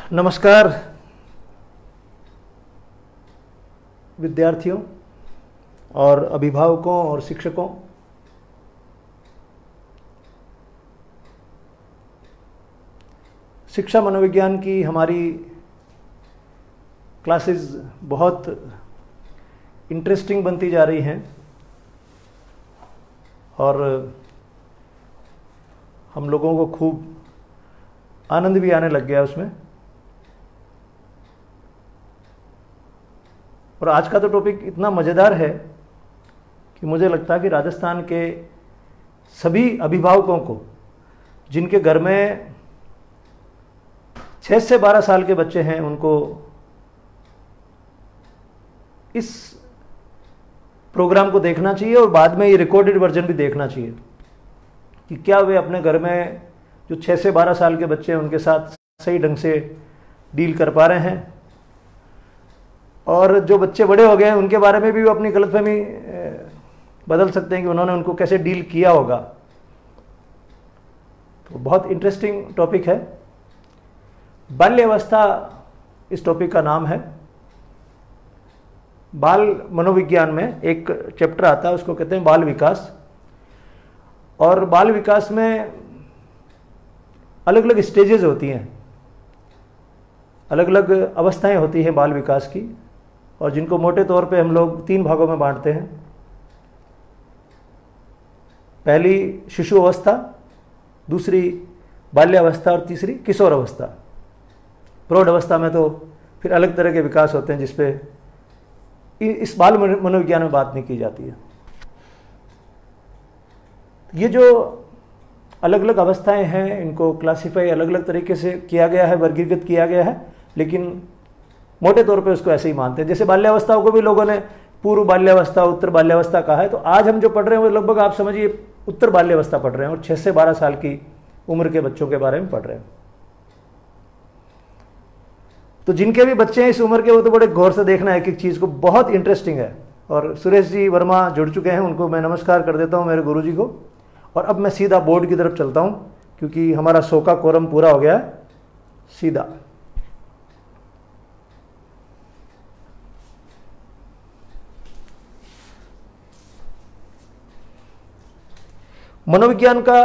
नमस्कार विद्यार्थियों और अभिभावकों और शिक्षकों। शिक्षा मनोविज्ञान की हमारी क्लासेस बहुत इंटरेस्टिंग बनती जा रही हैं और हम लोगों को खूब आनंद भी आने लग गया उसमें। और आज का तो टॉपिक इतना मज़ेदार है कि मुझे लगता है कि राजस्थान के सभी अभिभावकों को जिनके घर में 6 से 12 साल के बच्चे हैं उनको इस प्रोग्राम को देखना चाहिए और बाद में ये रिकॉर्डेड वर्जन भी देखना चाहिए कि क्या वे अपने घर में जो 6 से 12 साल के बच्चे हैं उनके साथ सही ढंग से डील कर पा रहे हैं, और जो बच्चे बड़े हो गए हैं उनके बारे में भी वो अपनी गलतफहमी बदल सकते हैं कि उन्होंने उनको कैसे डील किया होगा। तो बहुत इंटरेस्टिंग टॉपिक है। बाल्यावस्था इस टॉपिक का नाम है। बाल मनोविज्ञान में एक चैप्टर आता है, उसको कहते हैं बाल विकास। और बाल विकास में अलग अलग स्टेजेस होती हैं, अलग अलग अवस्थाएं होती हैं बाल विकास की, और जिनको मोटे तौर पे हम लोग 3 भागों में बांटते हैं। पहली शिशु अवस्था, दूसरी बाल्यावस्था और तीसरी किशोर अवस्था। प्रौढ़ अवस्था में तो फिर अलग तरह के विकास होते हैं जिसपे इस बाल मनोविज्ञान में बात नहीं की जाती है। ये जो अलग अलग अवस्थाएं हैं इनको क्लासिफाई अलग अलग तरीके से किया गया है, वर्गीकृत किया गया है, लेकिन मोटे तौर पे उसको ऐसे ही मानते हैं। जैसे बाल्यावस्था को भी लोगों ने पूर्व बाल्यावस्था, उत्तर बाल्यावस्था कहा है, तो आज हम जो पढ़ रहे हैं वो लगभग आप समझिए उत्तर बाल्यावस्था पढ़ रहे हैं और 6 से 12 साल की उम्र के बच्चों के बारे में पढ़ रहे हैं। तो जिनके भी बच्चे हैं इस उम्र के वो तो बड़े गौर से देखना है, एक एक चीज़ को, बहुत इंटरेस्टिंग है। और सुरेश जी वर्मा जुड़ चुके हैं, उनको मैं नमस्कार कर देता हूँ, मेरे गुरु जी को। और अब मैं सीधा बोर्ड की तरफ चलता हूँ क्योंकि हमारा 100 का कोरम पूरा हो गया है। सीधा मनोविज्ञान का,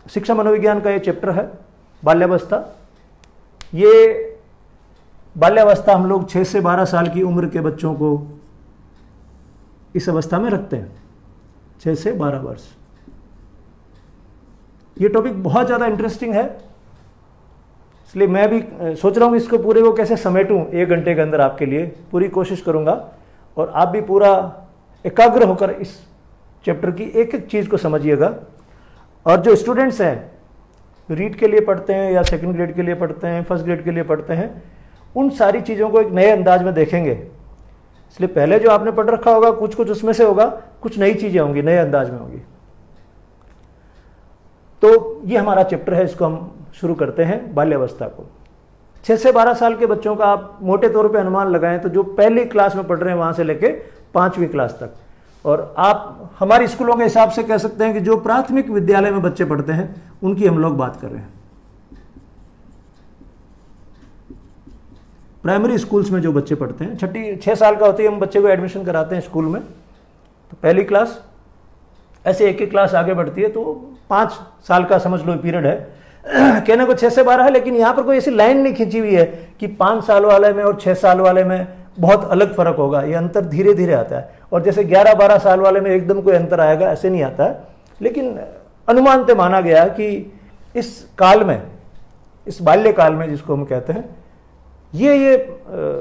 शिक्षा मनोविज्ञान का ये चैप्टर है बाल्यावस्था। ये बाल्यावस्था हम लोग 6 से 12 साल की उम्र के बच्चों को इस अवस्था में रखते हैं, 6 से 12 वर्ष। ये टॉपिक बहुत ज़्यादा इंटरेस्टिंग है, इसलिए मैं भी सोच रहा हूँ इसको पूरे को कैसे समेटूँ 1 घंटे के अंदर आपके लिए। पूरी कोशिश करूँगा और आप भी पूरा एकाग्र होकर इस चैप्टर की एक एक चीज़ को समझिएगा। और जो स्टूडेंट्स हैं, रीड के लिए पढ़ते हैं या 2nd ग्रेड के लिए पढ़ते हैं, 1st ग्रेड के लिए पढ़ते हैं, उन सारी चीज़ों को एक नए अंदाज में देखेंगे। इसलिए पहले जो आपने पढ़ रखा होगा कुछ कुछ उसमें से होगा, कुछ नई चीज़ें होंगी, नए अंदाज में होंगी। तो ये हमारा चैप्टर है, इसको हम शुरू करते हैं बाल्यावस्था को। 6 से 12 साल के बच्चों का आप मोटे तौर पे अनुमान लगाएं तो जो पहली क्लास में पढ़ रहे हैं वहाँ से लेके 5वीं क्लास तक, और आप हमारे स्कूलों के हिसाब से कह सकते हैं कि जो प्राथमिक विद्यालय में बच्चे पढ़ते हैं उनकी हम लोग बात कर रहे हैं। प्राइमरी स्कूल्स में जो बच्चे पढ़ते हैं, 6 साल का होते ही हम बच्चे को एडमिशन कराते हैं स्कूल में, तो पहली क्लास, ऐसे एक एक क्लास आगे बढ़ती है, तो 5 साल का समझ लो पीरियड है। कहने को 6 से 12 है, लेकिन यहाँ पर कोई ऐसी लाइन नहीं खींची हुई है कि 5 साल वाले में और 6 साल वाले में बहुत अलग फर्क होगा। ये अंतर धीरे धीरे आता है, और जैसे 11-12 साल वाले में एकदम कोई अंतर आएगा ऐसे नहीं आता है। लेकिन अनुमान से माना गया कि इस काल में, इस बाल्यकाल में जिसको हम कहते हैं, ये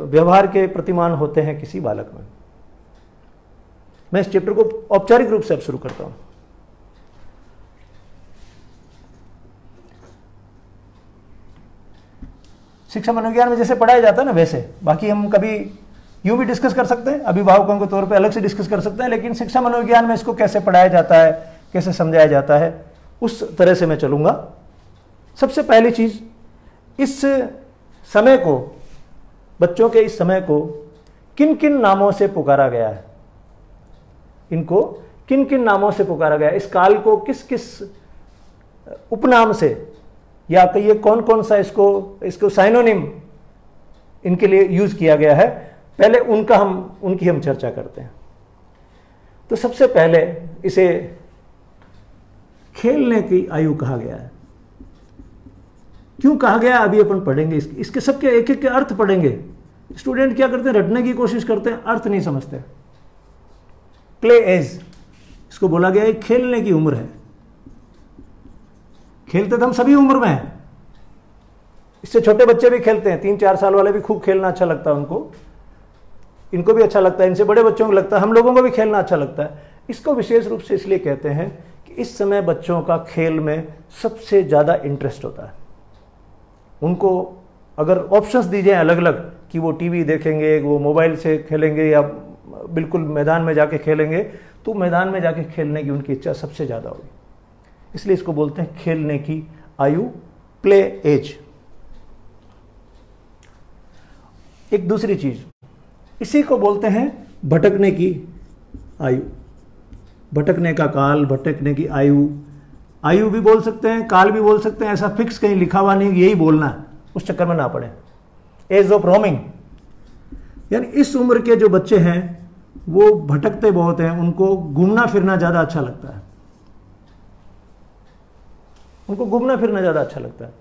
व्यवहार के प्रतिमान होते हैं किसी बालक में। मैं इस चैप्टर को औपचारिक रूप से अब शुरू करता हूं। शिक्षा मनोविज्ञान में जैसे पढ़ाया जाता है ना, वैसे बाकी हम कभी यूं भी डिस्कस कर सकते हैं, अभिभावकों के तौर पे अलग से डिस्कस कर सकते हैं, लेकिन शिक्षा मनोविज्ञान में इसको कैसे पढ़ाया जाता है, कैसे समझाया जाता है, उस तरह से मैं चलूंगा। सबसे पहली चीज, इस समय को, बच्चों के इस समय को किन किन नामों से पुकारा गया है, इनको किन किन नामों से पुकारा गया है, इस काल को किस किस उपनाम से, या कहिए कौन कौन सा इसको साइनोनिम इनके लिए यूज किया गया है। पहले उनकी हम चर्चा करते हैं। तो सबसे पहले इसे खेलने की आयु कहा गया है। क्यों कहा गया है अभी अपन पढ़ेंगे, इसके सबके एक एक के अर्थ पढ़ेंगे। स्टूडेंट क्या करते हैं, रटने की कोशिश करते हैं, अर्थ नहीं समझते। प्ले एज, इसको बोला गया है खेलने की उम्र है। खेलते तो हम सभी उम्र में हैं, इससे छोटे बच्चे भी खेलते हैं, 3-4 साल वाले भी खूब खेलना अच्छा लगता है उनको, इनको भी अच्छा लगता है, इनसे बड़े बच्चों को लगता है, हम लोगों को भी खेलना अच्छा लगता है। इसको विशेष रूप से इसलिए कहते हैं कि इस समय बच्चों का खेल में सबसे ज़्यादा इंटरेस्ट होता है। उनको अगर ऑप्शंस दी जाए अलग अलग कि वो टीवी देखेंगे, वो मोबाइल से खेलेंगे या बिल्कुल मैदान में जाके खेलेंगे, तो मैदान में जाके खेलने की उनकी इच्छा सबसे ज़्यादा होगी। इसलिए इसको बोलते हैं खेलने की आयु, प्ले एज। एक दूसरी चीज, इसी को बोलते हैं भटकने की आयु, भटकने का काल, भटकने की आयु। आयु भी बोल सकते हैं, काल भी बोल सकते हैं, ऐसा फिक्स कहीं लिखा हुआ नहीं, यही बोलना है, उस चक्कर में ना पड़े। एज ऑफ रोमिंग, यानी इस उम्र के जो बच्चे हैं वो भटकते बहुत हैं, उनको घूमना फिरना ज्यादा अच्छा लगता है, उनको घूमना फिरना ज्यादा अच्छा लगता है।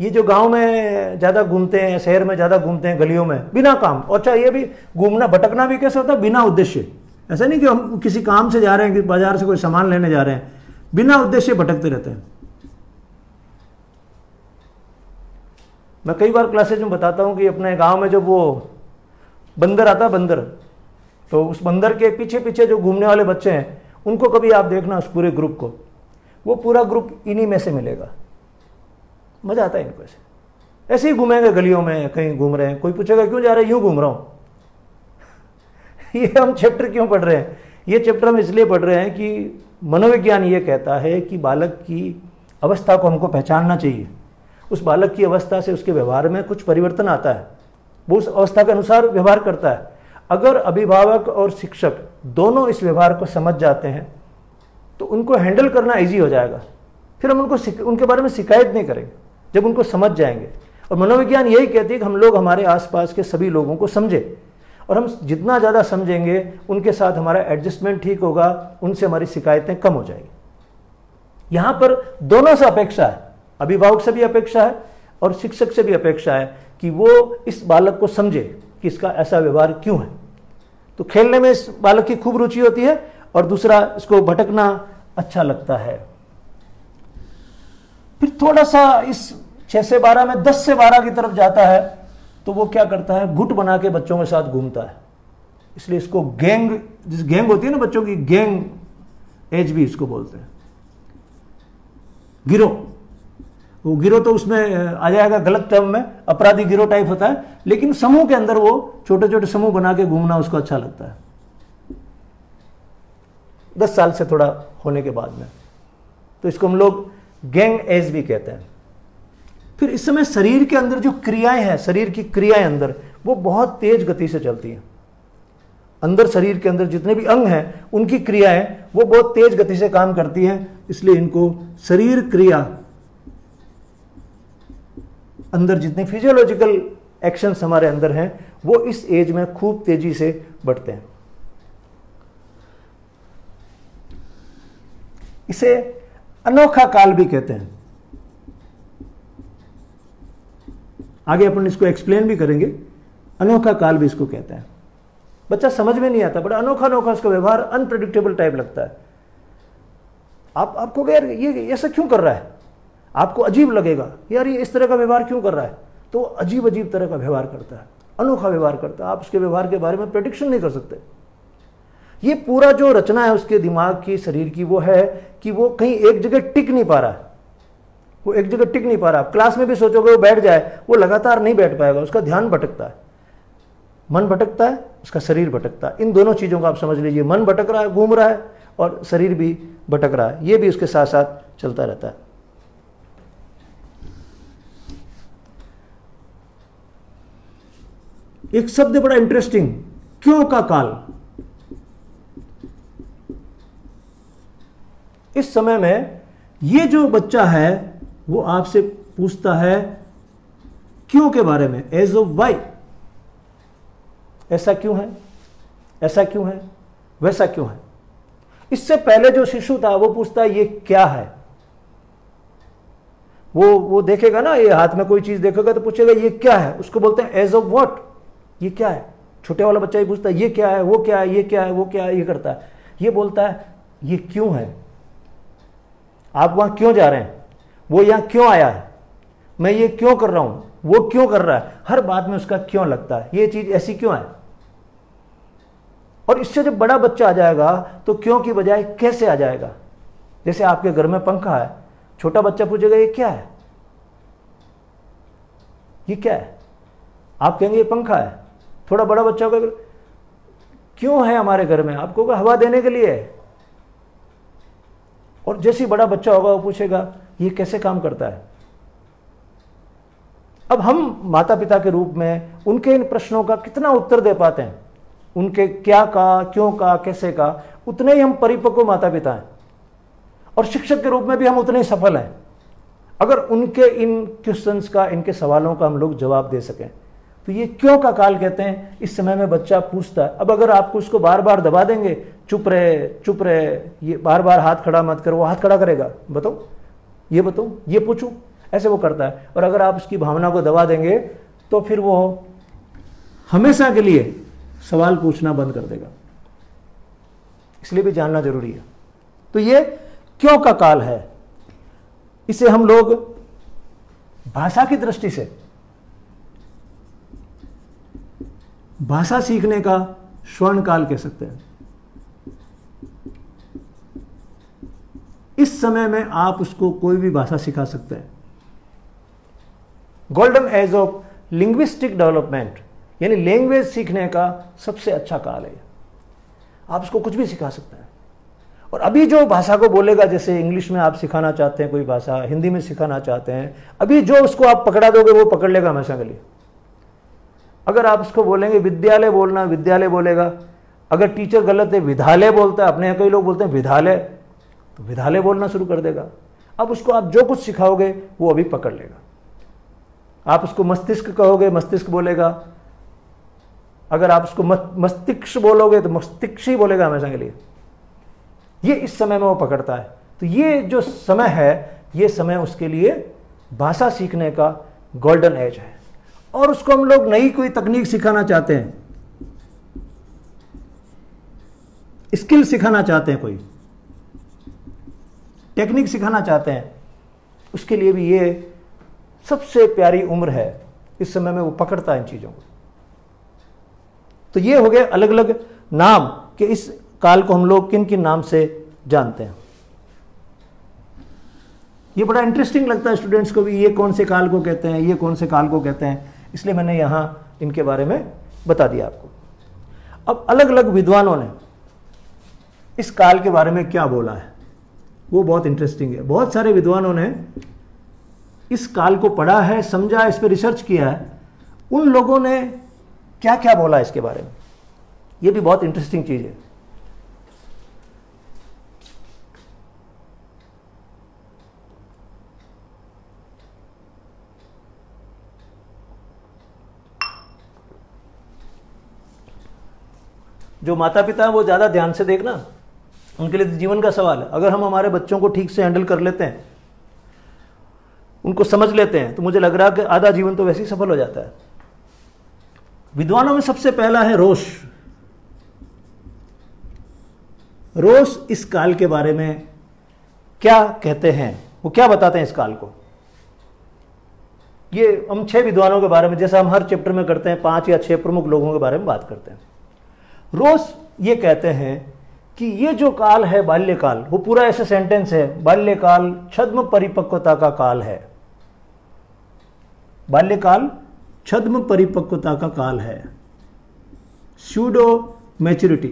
ये जो गांव में ज्यादा घूमते हैं, शहर में ज्यादा घूमते हैं गलियों में बिना काम, अच्छा ये भी घूमना भटकना भी कैसे होता है, बिना उद्देश्य। ऐसा नहीं कि हम किसी काम से जा रहे हैं, कि बाजार से कोई सामान लेने जा रहे हैं, बिना उद्देश्य भटकते रहते हैं। मैं कई बार क्लासेज में बताता हूं कि अपने गांव में जब वो बंदर आता है, बंदर, तो उस बंदर के पीछे पीछे जो घूमने वाले बच्चे हैं उनको कभी आप देखना, उस पूरे ग्रुप को, वो पूरा ग्रुप इन्हीं में से मिलेगा। मजा आता है इनको, ऐसे ही घूमेंगे गलियों में, कहीं घूम रहे हैं, कोई पूछेगा क्यों जा रहे हैं, यूं घूम रहा हूं। ये हम चैप्टर क्यों पढ़ रहे हैं, ये चैप्टर हम इसलिए पढ़ रहे हैं कि मनोविज्ञान ये कहता है कि बालक की अवस्था को हमको पहचानना चाहिए। उस बालक की अवस्था से उसके व्यवहार में कुछ परिवर्तन आता है, वो उस अवस्था के अनुसार व्यवहार करता है। अगर अभिभावक और शिक्षक दोनों इस व्यवहार को समझ जाते हैं तो उनको हैंडल करना ईजी हो जाएगा, फिर हम उनके बारे में शिकायत नहीं करेंगे जब उनको समझ जाएंगे। और मनोविज्ञान यही कहती है कि हम लोग हमारे आसपास के सभी लोगों को समझे, और हम जितना ज़्यादा समझेंगे उनके साथ हमारा एडजस्टमेंट ठीक होगा, उनसे हमारी शिकायतें कम हो जाएगी। यहाँ पर दोनों से अपेक्षा है, अभिभावक से भी अपेक्षा है और शिक्षक से भी अपेक्षा है कि वो इस बालक को समझे कि इसका ऐसा व्यवहार क्यों है। तो खेलने में इस बालक की खूब रुचि होती है, और दूसरा इसको भटकना अच्छा लगता है। फिर थोड़ा सा इस 6 से 12 में 10 से 12 की तरफ जाता है तो वो क्या करता है, गुट बना के बच्चों के साथ घूमता है। इसलिए इसको गैंग, जिस गैंग होती है ना बच्चों की, गैंग एज भी इसको बोलते हैं। गिरोह, वो गिरोह तो उसमें आ जाएगा गलत टर्म में, अपराधी गिरोह टाइप होता है, लेकिन समूह के अंदर वो छोटे छोटे समूह बना के घूमना उसको अच्छा लगता है 10 साल से थोड़ा होने के बाद में। तो इसको हम लोग गैंग एज भी कहते हैं। फिर इस समय शरीर के अंदर जो क्रियाएं हैं, शरीर की क्रियाएं अंदर वो बहुत तेज गति से चलती हैं। अंदर शरीर के अंदर जितने भी अंग हैं उनकी क्रियाएं वो बहुत तेज गति से काम करती हैं, इसलिए इनको शरीर क्रिया, अंदर जितनी फिजियोलॉजिकल एक्शंस हमारे अंदर हैं वो इस एज में खूब तेजी से बढ़ते हैं। इसे अनोखा काल भी कहते हैं। आगे अपन इसको एक्सप्लेन भी करेंगे। अनोखा काल भी इसको कहते हैं। बच्चा समझ में नहीं आता, बड़ा अनोखा अनोखा उसका व्यवहार अनप्रेडिक्टेबल टाइप लगता है। आपको यार ये ऐसा क्यों कर रहा है, आपको अजीब लगेगा, यार ये इस तरह का व्यवहार क्यों कर रहा है, तो अजीब अजीब तरह का व्यवहार करता है, अनोखा व्यवहार करता है। आप उसके व्यवहार के बारे में प्रेडिक्शन नहीं कर सकते। ये पूरा जो रचना है उसके दिमाग की, शरीर की, वो है कि वो कहीं एक जगह टिक नहीं पा रहा है, वो एक जगह टिक नहीं पा रहा। क्लास में भी सोचोगे वो बैठ जाए, वो लगातार नहीं बैठ पाएगा, उसका ध्यान भटकता है, मन भटकता है, उसका शरीर भटकता है। इन दोनों चीजों को आप समझ लीजिए, मन भटक रहा है, घूम रहा है, और शरीर भी भटक रहा है, ये भी उसके साथ साथ चलता रहता है। एक शब्द बड़ा इंटरेस्टिंग, क्यों का काल। इस समय में ये जो बच्चा है वो आपसे पूछता है क्यों के बारे में, एज ऑफ वाई, ऐसा क्यों है, ऐसा क्यों है, वैसा क्यों है। इससे पहले जो शिशु था वो पूछता है ये क्या है। वो देखेगा ना, ये हाथ में कोई चीज देखेगा तो पूछेगा ये क्या है, उसको बोलते हैं एज ऑफ व्हाट, ये क्या है। छोटे वाला बच्चा ही पूछता है ये क्या है, वो क्या है, ये क्या है, वो क्या है, ये करता है। ये बोलता है ये क्यों है, आप वहां क्यों जा रहे हैं, वो यहां क्यों आया है, मैं ये क्यों कर रहा हूं, वो क्यों कर रहा है। हर बात में उसका क्यों लगता है, ये चीज ऐसी क्यों है। और इससे जब बड़ा बच्चा आ जाएगा तो क्यों की बजाय कैसे आ जाएगा। जैसे आपके घर में पंखा है, छोटा बच्चा पूछेगा ये क्या है, ये क्या है, आप कहेंगे ये पंखा है। थोड़ा बड़ा बच्चा होगा क्यों है हमारे घर में, आपको हवा देने के लिए है। और जैसे ही बड़ा बच्चा होगा वो पूछेगा ये कैसे काम करता है। अब हम माता पिता के रूप में उनके इन प्रश्नों का कितना उत्तर दे पाते हैं, उनके क्या का, क्यों का, कैसे का, उतने ही हम परिपक्व माता पिता हैं। और शिक्षक के रूप में भी हम उतने ही सफल हैं अगर उनके इन क्वेश्चंस का, इनके सवालों का हम लोग जवाब दे सकें। तो ये क्यों का काल कहते हैं। इस समय में बच्चा पूछता है। अब अगर आपको उसको बार बार दबा देंगे, चुप रहे चुप रहे, ये बार बार हाथ खड़ा मत करो, वो हाथ खड़ा करेगा, बताओ ये बताओ, ये पूछूं, ऐसे वो करता है। और अगर आप उसकी भावना को दबा देंगे तो फिर वो हमेशा के लिए सवाल पूछना बंद कर देगा। इसलिए भी जानना जरूरी है। तो ये क्यों का काल है। इसे हम लोग भाषा की दृष्टि से, भाषा सीखने का स्वर्ण काल कह सकते हैं। इस समय में आप उसको कोई भी भाषा सिखा सकते हैं। Golden age of linguistic development, यानी लैंग्वेज सीखने का सबसे अच्छा काल है। आप उसको कुछ भी सिखा सकते हैं। और अभी जो भाषा को बोलेगा, जैसे इंग्लिश में आप सिखाना चाहते हैं कोई भाषा, हिंदी में सिखाना चाहते हैं, अभी जो उसको आप पकड़ा दोगे वो पकड़ लेगा हमेशा के लिए। अगर आप उसको बोलेंगे विद्यालय बोलना, विद्यालय बोलेगा। अगर टीचर गलत है, विद्यालय बोलता है, अपने यहाँ कई लोग बोलते हैं विद्यालय, तो विद्यालय बोलना शुरू कर देगा। अब उसको आप जो कुछ सिखाओगे वो अभी पकड़ लेगा। आप उसको मस्तिष्क कहोगे, मस्तिष्क बोलेगा। अगर आप उसको मस्तिष्क बोलोगे तो मस्तिष्क ही बोलेगा हमेशा के लिए। ये इस समय में वो पकड़ता है। तो ये जो समय है, ये समय उसके लिए भाषा सीखने का गोल्डन एज है। और उसको हम लोग नई कोई तकनीक सिखाना चाहते हैं, स्किल सिखाना चाहते हैं, कोई टेक्निक सिखाना चाहते हैं, उसके लिए भी ये सबसे प्यारी उम्र है। इस समय में वो पकड़ता है इन चीजों को। तो ये हो गए अलग अलग नाम कि इस काल को हम लोग किन किन नाम से जानते हैं। ये बड़ा इंटरेस्टिंग लगता है स्टूडेंट्स को भी, ये कौन से काल को कहते हैं, ये कौन से काल को कहते हैं। इसलिए मैंने यहां इनके बारे में बता दिया आपको। अब अलग अलग विद्वानों ने इस काल के बारे में क्या बोला है वो बहुत इंटरेस्टिंग है। बहुत सारे विद्वानों ने इस काल को पढ़ा है, समझा, इस पर रिसर्च किया है। उन लोगों ने क्या क्या बोला इसके बारे में, ये भी बहुत इंटरेस्टिंग चीज है। जो माता पिता है वो ज़्यादा ध्यान से देखना, उनके लिए तो जीवन का सवाल है। अगर हम हमारे बच्चों को ठीक से हैंडल कर लेते हैं, उनको समझ लेते हैं, तो मुझे लग रहा है कि आधा जीवन तो वैसे ही सफल हो जाता है। विद्वानों में सबसे पहला है रोश। रोश इस काल के बारे में क्या कहते हैं, वो क्या बताते हैं इस काल को। ये हम 6 विद्वानों के बारे में, जैसा हम हर चैप्टर में करते हैं, 5 या 6 प्रमुख लोगों के बारे में बात करते हैं। रोश ये कहते हैं कि ये जो काल है बाल्यकाल, वो पूरा ऐसे सेंटेंस है, बाल्यकाल छद्म परिपक्वता का काल है। बाल्यकाल छद्म परिपक्वता का काल है, स्यूडो मैच्योरिटी।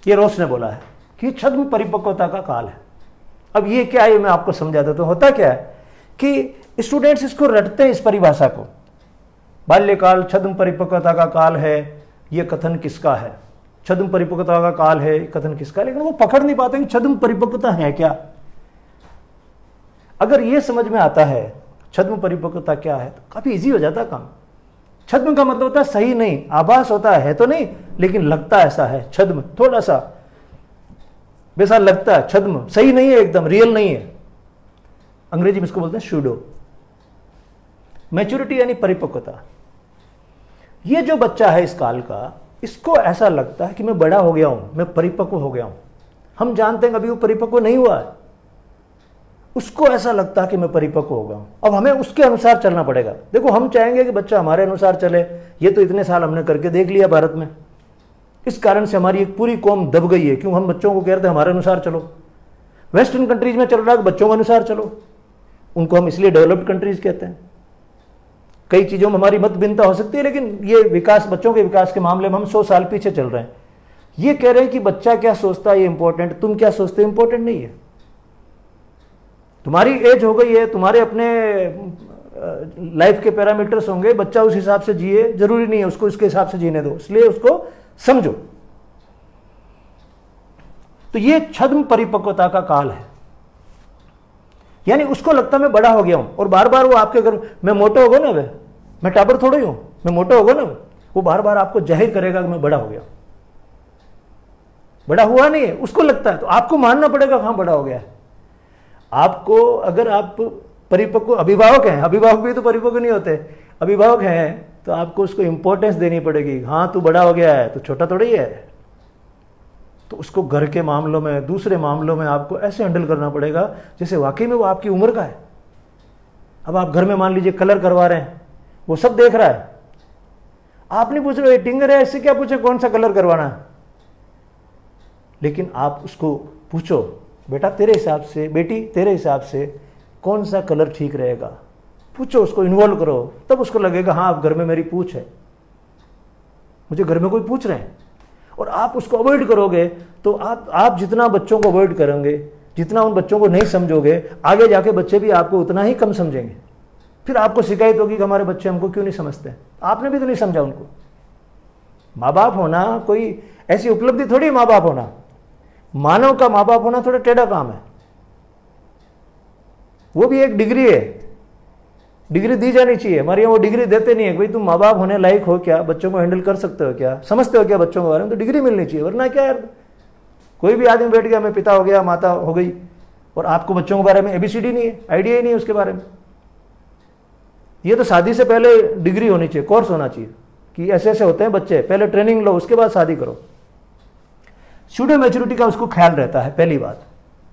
ये रोश ने बोला है कि छद्म परिपक्वता का काल है। अब ये क्या है मैं आपको समझा देता हूं। होता क्या है कि स्टूडेंट्स इसको रटते हैं, इस परिभाषा को। बाल्यकाल छद्म परिपक्वता का काल है, ये कथन किसका है, छद्म परिपक्वता का काल है, कथन किसका, लेकिन वो पकड़ नहीं पाते कि छद्म परिपक्वता है क्या। अगर ये समझ में आता है छद्म परिपक्वता क्या है तो काफी इजी हो जाता काम। छद्म का मतलब होता है सही नहीं, आभास होता है तो नहीं, लेकिन लगता ऐसा है। छद्म थोड़ा सा वैसा लगता है, छद्म सही नहीं है, एकदम रियल नहीं है। अंग्रेजी में इसको बोलते हैं शूडो। मैच्योरिटी यानी परिपक्वता। ये जो बच्चा है इस काल का, इसको ऐसा लगता है कि मैं बड़ा हो गया हूं, मैं परिपक्व हो गया हूं। हम जानते हैं कभी वो परिपक्व नहीं हुआ है, उसको ऐसा लगता है कि मैं परिपक्व हो गया हूं। अब हमें उसके अनुसार चलना पड़ेगा। देखो हम चाहेंगे कि बच्चा हमारे अनुसार चले, ये तो इतने साल हमने करके देख लिया भारत में, इस कारण से हमारी एक पूरी कौम दब गई है। क्यों हम बच्चों को कहते हैं हमारे अनुसार चलो। वेस्टर्न कंट्रीज में चल रहा है कि बच्चों के अनुसार चलो, उनको हम इसलिए डेवलप्ड कंट्रीज कहते हैं। कई चीजों में हमारी मत भिन्नता हो सकती है, लेकिन ये विकास, बच्चों के विकास के मामले में हम 100 साल पीछे चल रहे हैं। ये कह रहे हैं कि बच्चा क्या सोचता है ये इंपॉर्टेंट, तुम क्या सोचते हो इंपॉर्टेंट नहीं है। तुम्हारी एज हो गई है, तुम्हारे अपने लाइफ के पैरामीटर्स होंगे, बच्चा उस हिसाब से जिए, जरूरी नहीं है उसको उसके हिसाब से जीने दो, इसलिए उसको समझो। तो ये छद्म परिपक्वता का काल है, यानी उसको लगता मैं बड़ा हो गया हूं। और बार बार वो आपके घर, मैं मोटा होगा ना वे, मैं टाबर थोड़ा ही हूं, मैं मोटा होगा ना, वो बार बार आपको जाहिर करेगा कि मैं बड़ा हो गया। बड़ा हुआ नहीं है, उसको लगता है, तो आपको मानना पड़ेगा हाँ बड़ा हो गया है। आपको, अगर आप परिपक्व अभिभावक हैं, अभिभावक भी तो परिपक्व नहीं होते, अभिभावक हैं, तो आपको उसको इंपॉर्टेंस देनी पड़ेगी। हाँ तू बड़ा हो गया है, तो छोटा थोड़ा ही है। तो उसको घर के मामलों में, दूसरे मामलों में आपको ऐसे हैंडल करना पड़ेगा जैसे वाकई में वो आपकी उम्र का है। अब आप घर में मान लीजिए कलर करवा रहे हैं, वो सब देख रहा है, आप नहीं पूछ रहे टिंगर है इससे क्या पूछे कौन सा कलर करवाना है, लेकिन आप उसको पूछो बेटा तेरे हिसाब से, बेटी तेरे हिसाब से कौन सा कलर ठीक रहेगा, पूछो उसको, इन्वॉल्व करो, तब उसको लगेगा हाँ अब घर में मेरी पूछ है, मुझे घर में कोई पूछ रहे हैं। और आप उसको अवॉइड करोगे तो आप जितना बच्चों को अवॉइड करेंगे, जितना उन बच्चों को नहीं समझोगे, आगे जाके बच्चे भी आपको उतना ही कम समझेंगे। फिर आपको शिकायत होगी कि हमारे बच्चे हमको क्यों नहीं समझते, आपने भी तो नहीं समझा उनको। माँ बाप होना कोई ऐसी उपलब्धि थोड़ी, माँ बाप होना, मानव का माँ बाप होना थोड़ा टेढ़ा काम है, वो भी एक डिग्री है, डिग्री दी जानी चाहिए। हमारे यहाँ वो डिग्री देते नहीं है, भाई तुम माँ बाप होने लायक हो क्या, बच्चों को हैंडल कर सकते हो क्या, समझते हो क्या बच्चों के बारे में, तो डिग्री मिलनी चाहिए। वरना क्या यार, कोई भी आदमी बैठ गया मैं पिता हो गया, माता हो गई, और आपको बच्चों के बारे में एबीसीडी नहीं है, आइडिया ही नहीं है उसके बारे में। ये तो शादी से पहले डिग्री होनी चाहिए, कोर्स होना चाहिए कि ऐसे ऐसे होते हैं बच्चे, पहले ट्रेनिंग लो उसके बाद शादी करो। सूडो मैच्योरिटी का उसको ख्याल रहता है, पहली बात।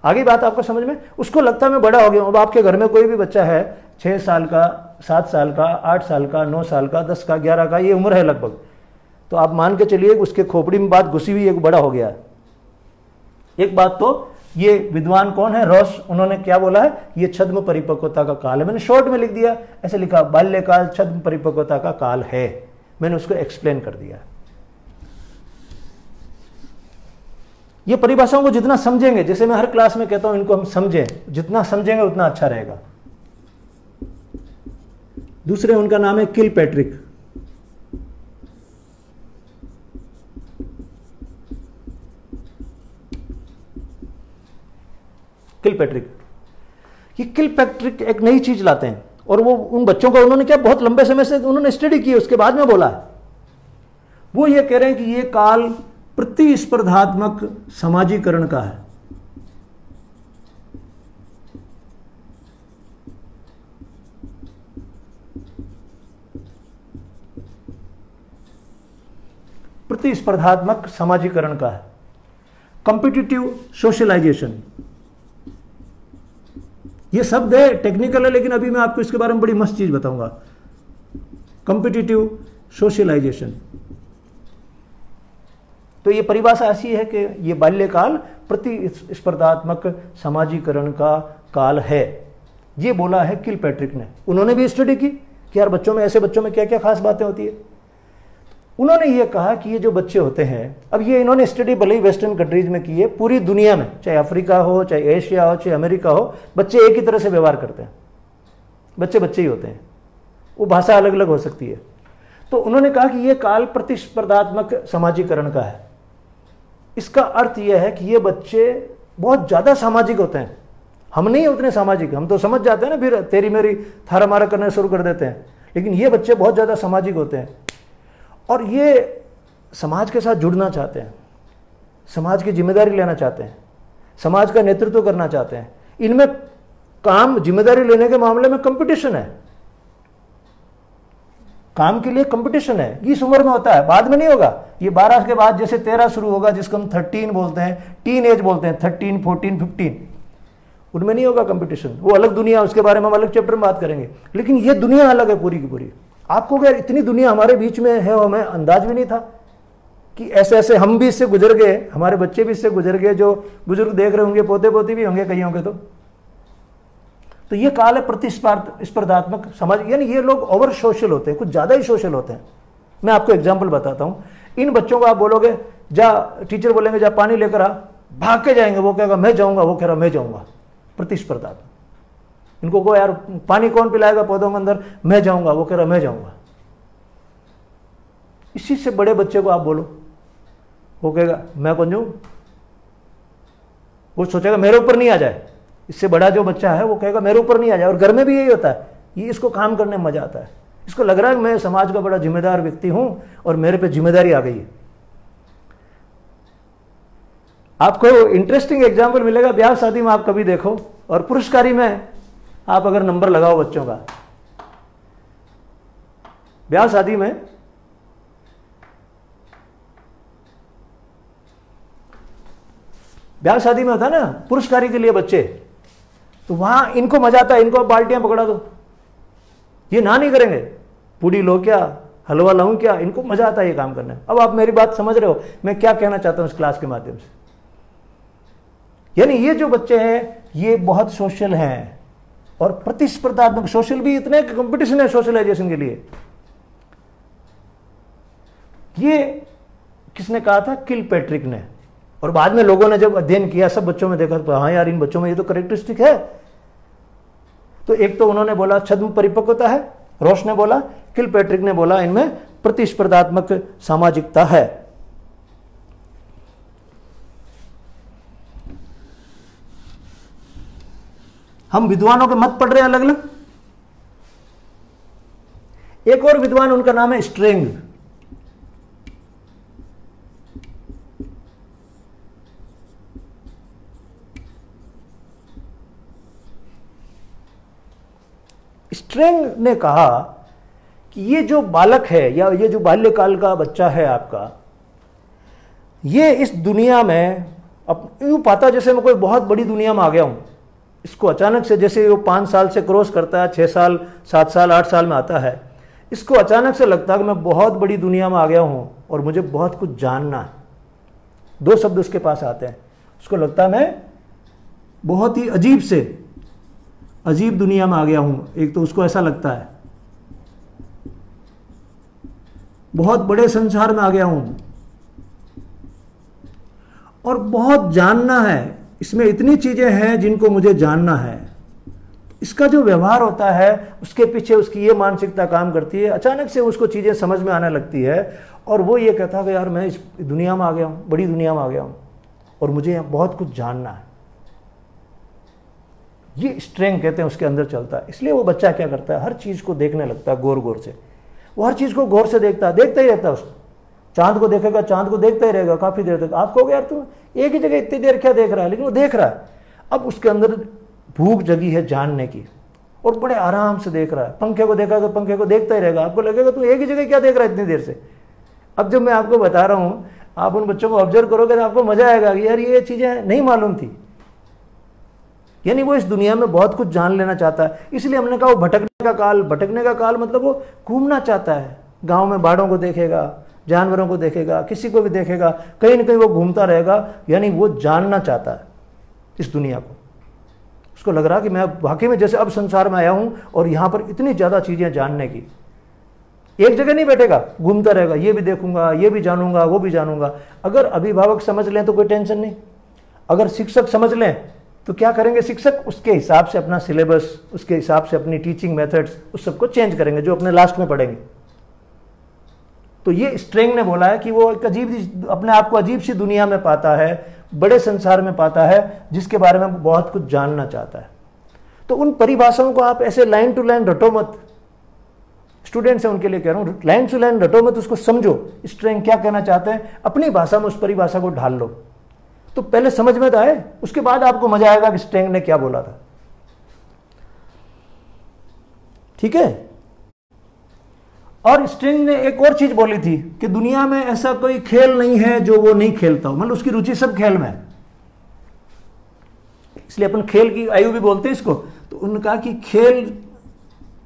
आगे बात आपको समझ में, उसको लगता है मैं बड़ा हो गया हूं। अब आपके घर में कोई भी बच्चा है 6 साल का, 7 साल का, 8 साल का, 9 साल का, 10 का, 11 का, ये उम्र है लगभग, तो आप मान के चलिए उसके खोपड़ी में बात घुसी हुई है, बड़ा हो गया है। एक बात तो ये विद्वान कौन है, रॉस, उन्होंने क्या बोला है, ये छद्म परिपक्वता का काल है। मैंने शॉर्ट में लिख दिया, ऐसे लिखा बाल्यकाल छद्म परिपक्वता का काल है, मैंने उसको एक्सप्लेन कर दिया। ये परिभाषाओं को जितना समझेंगे, जैसे मैं हर क्लास में कहता हूं इनको हम समझें, जितना समझेंगे उतना अच्छा रहेगा। दूसरे उनका नाम है किलपैट्रिक। किलपैट्रिक, ये किलपैट्रिक एक नई चीज लाते हैं, और वो उन बच्चों को उन्होंने क्या बहुत लंबे समय से उन्होंने स्टडी की, उसके बाद में बोला है। वो ये कह रहे हैं कि ये काल प्रतिस्पर्धात्मक समाजीकरण का है। प्रतिस्पर्धात्मक समाजीकरण का है, कॉम्पिटिटिव सोशलाइजेशन। ये शब्द है, टेक्निकल है, लेकिन अभी मैं आपको इसके बारे में बड़ी मस्त चीज बताऊंगा। कॉम्पिटिटिव सोशलाइजेशन, तो ये परिभाषा ऐसी है कि ये बाल्यकाल प्रतिस्पर्धात्मक समाजीकरण का काल है। ये बोला है किलपैट्रिक ने। उन्होंने भी स्टडी की कि यार बच्चों में, ऐसे बच्चों में क्या क्या खास बातें होती है। उन्होंने ये कहा कि ये जो बच्चे होते हैं, अब ये इन्होंने स्टडी भले ही वेस्टर्न कंट्रीज में की है, पूरी दुनिया में, चाहे अफ्रीका हो, चाहे एशिया हो, चाहे अमेरिका हो, बच्चे एक ही तरह से व्यवहार करते हैं, बच्चे बच्चे ही होते हैं, वो भाषा अलग अलग हो सकती है। तो उन्होंने कहा कि यह काल प्रतिस्पर्धात्मक समाजीकरण का है। इसका अर्थ यह है कि ये बच्चे बहुत ज़्यादा सामाजिक होते हैं, हम नहीं उतने सामाजिक, हम तो समझ जाते हैं ना, फिर तेरी मेरी थारा मारा करना शुरू कर देते हैं, लेकिन ये बच्चे बहुत ज़्यादा सामाजिक होते हैं और ये समाज के साथ जुड़ना चाहते हैं, समाज की जिम्मेदारी लेना चाहते हैं, समाज का नेतृत्व करना चाहते हैं। इनमें काम जिम्मेदारी लेने के मामले में कंपटीशन है, काम के लिए कंपटीशन है। इस उम्र में होता है, बाद में नहीं होगा। ये 12 के बाद जैसे 13 शुरू होगा, जिसको हम 13 बोलते हैं, टीन एज बोलते हैं, 13, 14, 15, उनमें नहीं होगा कंपटीशन। वो अलग दुनिया, उसके बारे में हम अलग चैप्टर में बात करेंगे। लेकिन ये दुनिया अलग है पूरी की पूरी। आपको क्या इतनी दुनिया हमारे बीच में है, हमें अंदाज भी नहीं था कि ऐसे ऐसे हम भी इससे गुजर गए, हमारे बच्चे भी इससे गुजर गए, जो बुजुर्ग देख रहे होंगे, पोते पोती भी होंगे कईयों के। तो ये काल है प्रतिस्पर्धात्मक समाज, यानी ये लोग ओवर सोशल होते हैं, कुछ ज़्यादा ही सोशल होते हैं। मैं आपको एग्जाम्पल बताता हूँ। इन बच्चों को आप बोलोगे जा, टीचर बोलेंगे जा पानी लेकर आ, भाग के जाएंगे, वो कहेगा मैं जाऊँगा, वो कह रहा मैं जाऊँगा। प्रतिस्पर्धात्मक। इनको को यार पानी कौन पिलाएगा पौधों के अंदर, मैं जाऊँगा, वो कह रहा मैं जाऊँगा। इसी से बड़े बच्चे को आप बोलो, वो कहेगा मैं कौन जाऊँ, वो सोचेगा मेरे ऊपर नहीं आ जाए। इससे बड़ा जो बच्चा है वो कहेगा मेरे ऊपर नहीं आ जाए। और घर में भी यही होता है, ये इसको काम करने में मजा आता है, इसको लग रहा है मैं समाज का बड़ा जिम्मेदार व्यक्ति हूं और मेरे पे जिम्मेदारी आ गई है। आपको इंटरेस्टिंग एग्जाम्पल मिलेगा ब्याह शादी में, आप कभी देखो, और पुरस्कारी में आप अगर नंबर लगाओ बच्चों का, ब्याह शादी में होता है ना पुरस्कारी के लिए बच्चे, तो वहां इनको मजा आता है, इनको बाल्टियां पकड़ा दो, ये ना नहीं करेंगे, पूड़ी लो क्या, हलवा लाऊं क्या, इनको मजा आता है ये काम करने में। अब आप मेरी बात समझ रहे हो मैं क्या कहना चाहता हूं इस क्लास के माध्यम से। यानी ये जो बच्चे हैं ये बहुत सोशल हैं और प्रतिस्पर्धात्मक, सोशल भी इतने कंपटीशन है सोशलाइजेशन के लिए। ये किसने कहा था, किलपैट्रिक ने। और बाद में लोगों ने जब अध्ययन किया, सब बच्चों में देखा तो हाँ यार इन बच्चों में ये तो कैरेक्टरिस्टिक है। तो एक तो उन्होंने बोला छद्म परिपक्वता है, रोश ने बोला, किलपैट्रिक ने बोला इनमें प्रतिस्पर्धात्मक सामाजिकता है। हम विद्वानों के मत पढ़ रहे हैं अलग अलग। एक और विद्वान, उनका नाम है स्ट्रेंग। स्ट्रेंग ने कहा कि ये जो बालक है या ये जो बाल्यकाल का बच्चा है आपका, ये इस दुनिया में अब यूं पाता जैसे मैं कोई बहुत बड़ी दुनिया में आ गया हूं। इसको अचानक से, जैसे वो 5 साल से क्रॉस करता है, 6 साल 7 साल 8 साल में आता है, इसको अचानक से लगता है कि मैं बहुत बड़ी दुनिया में आ गया हूं और मुझे बहुत कुछ जानना है। 2 शब्द उसके पास आते हैं, उसको लगता है मैं बहुत ही अजीब दुनिया में आ गया हूं। एक तो उसको ऐसा लगता है बहुत बड़े संसार में आ गया हूं और बहुत जानना है, इसमें इतनी चीजें हैं जिनको मुझे जानना है। इसका जो व्यवहार होता है उसके पीछे उसकी ये मानसिकता काम करती है। अचानक से उसको चीजें समझ में आने लगती है और वो ये कहता है कि यार मैं इस दुनिया में आ गया हूं, बड़ी दुनिया में आ गया हूं और मुझे बहुत कुछ जानना है। ये स्ट्रेंग कहते हैं उसके अंदर चलता है। इसलिए वो बच्चा क्या करता है, हर चीज को देखने लगता है गौर गौर से। वो हर चीज को गौर से देखता ही रहता है। उसको चांद को देखेगा, चांद को देखता ही रहेगा काफी देर तक। आप कहोगे यार तू एक ही जगह इतनी देर क्या देख रहा है, लेकिन वो देख रहा है। अब उसके अंदर भूख जगी है जानने की और बड़े आराम से देख रहा है। पंखे को देखा तो पंखे को देखता ही रहेगा। आपको लगेगा तू एक ही जगह क्या देख रहा है इतनी देर से। अब जब मैं आपको बता रहा हूं, आप उन बच्चों को ऑब्जर्व करोगे तो आपको मजा आएगा कि यार ये चीजें नहीं मालूम थी। यानी वो इस दुनिया में बहुत कुछ जान लेना चाहता है। इसलिए हमने कहा वो भटकने का काल मतलब वो घूमना चाहता है। गांव में बाड़ों को देखेगा, जानवरों को देखेगा, किसी को भी देखेगा, कहीं ना कहीं वो घूमता रहेगा। यानी वो जानना चाहता है इस दुनिया को। उसको लग रहा कि मैं वाकई में जैसे अब संसार में आया हूं और यहां पर इतनी ज्यादा चीजें जानने की। एक जगह नहीं बैठेगा, घूमता रहेगा, ये भी देखूंगा, ये भी जानूंगा, वो भी जानूंगा। अगर अभिभावक समझ लें तो कोई टेंशन नहीं। अगर शिक्षक समझ लें तो क्या करेंगे शिक्षक, उसके हिसाब से अपना सिलेबस, उसके हिसाब से अपनी टीचिंग मेथड्स उस सबको चेंज करेंगे, जो अपने लास्ट में पढ़ेंगे। तो ये स्ट्रेंग ने बोला है कि वो एक अजीब, अपने आप को अजीब सी दुनिया में पाता है, बड़े संसार में पाता है, जिसके बारे में बहुत कुछ जानना चाहता है। तो उन परिभाषाओं को आप ऐसे लाइन टू लाइन रटो मत। स्टूडेंट्स हैं उनके लिए कह रहा हूं, लाइन टू लाइन रटो मत, उसको समझो स्ट्रेंग क्या कहना चाहते हैं, अपनी भाषा में उस परिभाषा को ढाल लो। तो पहले समझ में तो आए, उसके बाद आपको मजा आएगा कि स्ट्रेंग ने क्या बोला था। ठीक है। और स्ट्रेंग ने एक और चीज बोली थी कि दुनिया में ऐसा कोई खेल नहीं है जो वो नहीं खेलता हो, मतलब उसकी रुचि सब खेल में है, इसलिए अपन खेल की आयु भी बोलते हैं इसको। तो उन्होंने कहा कि खेल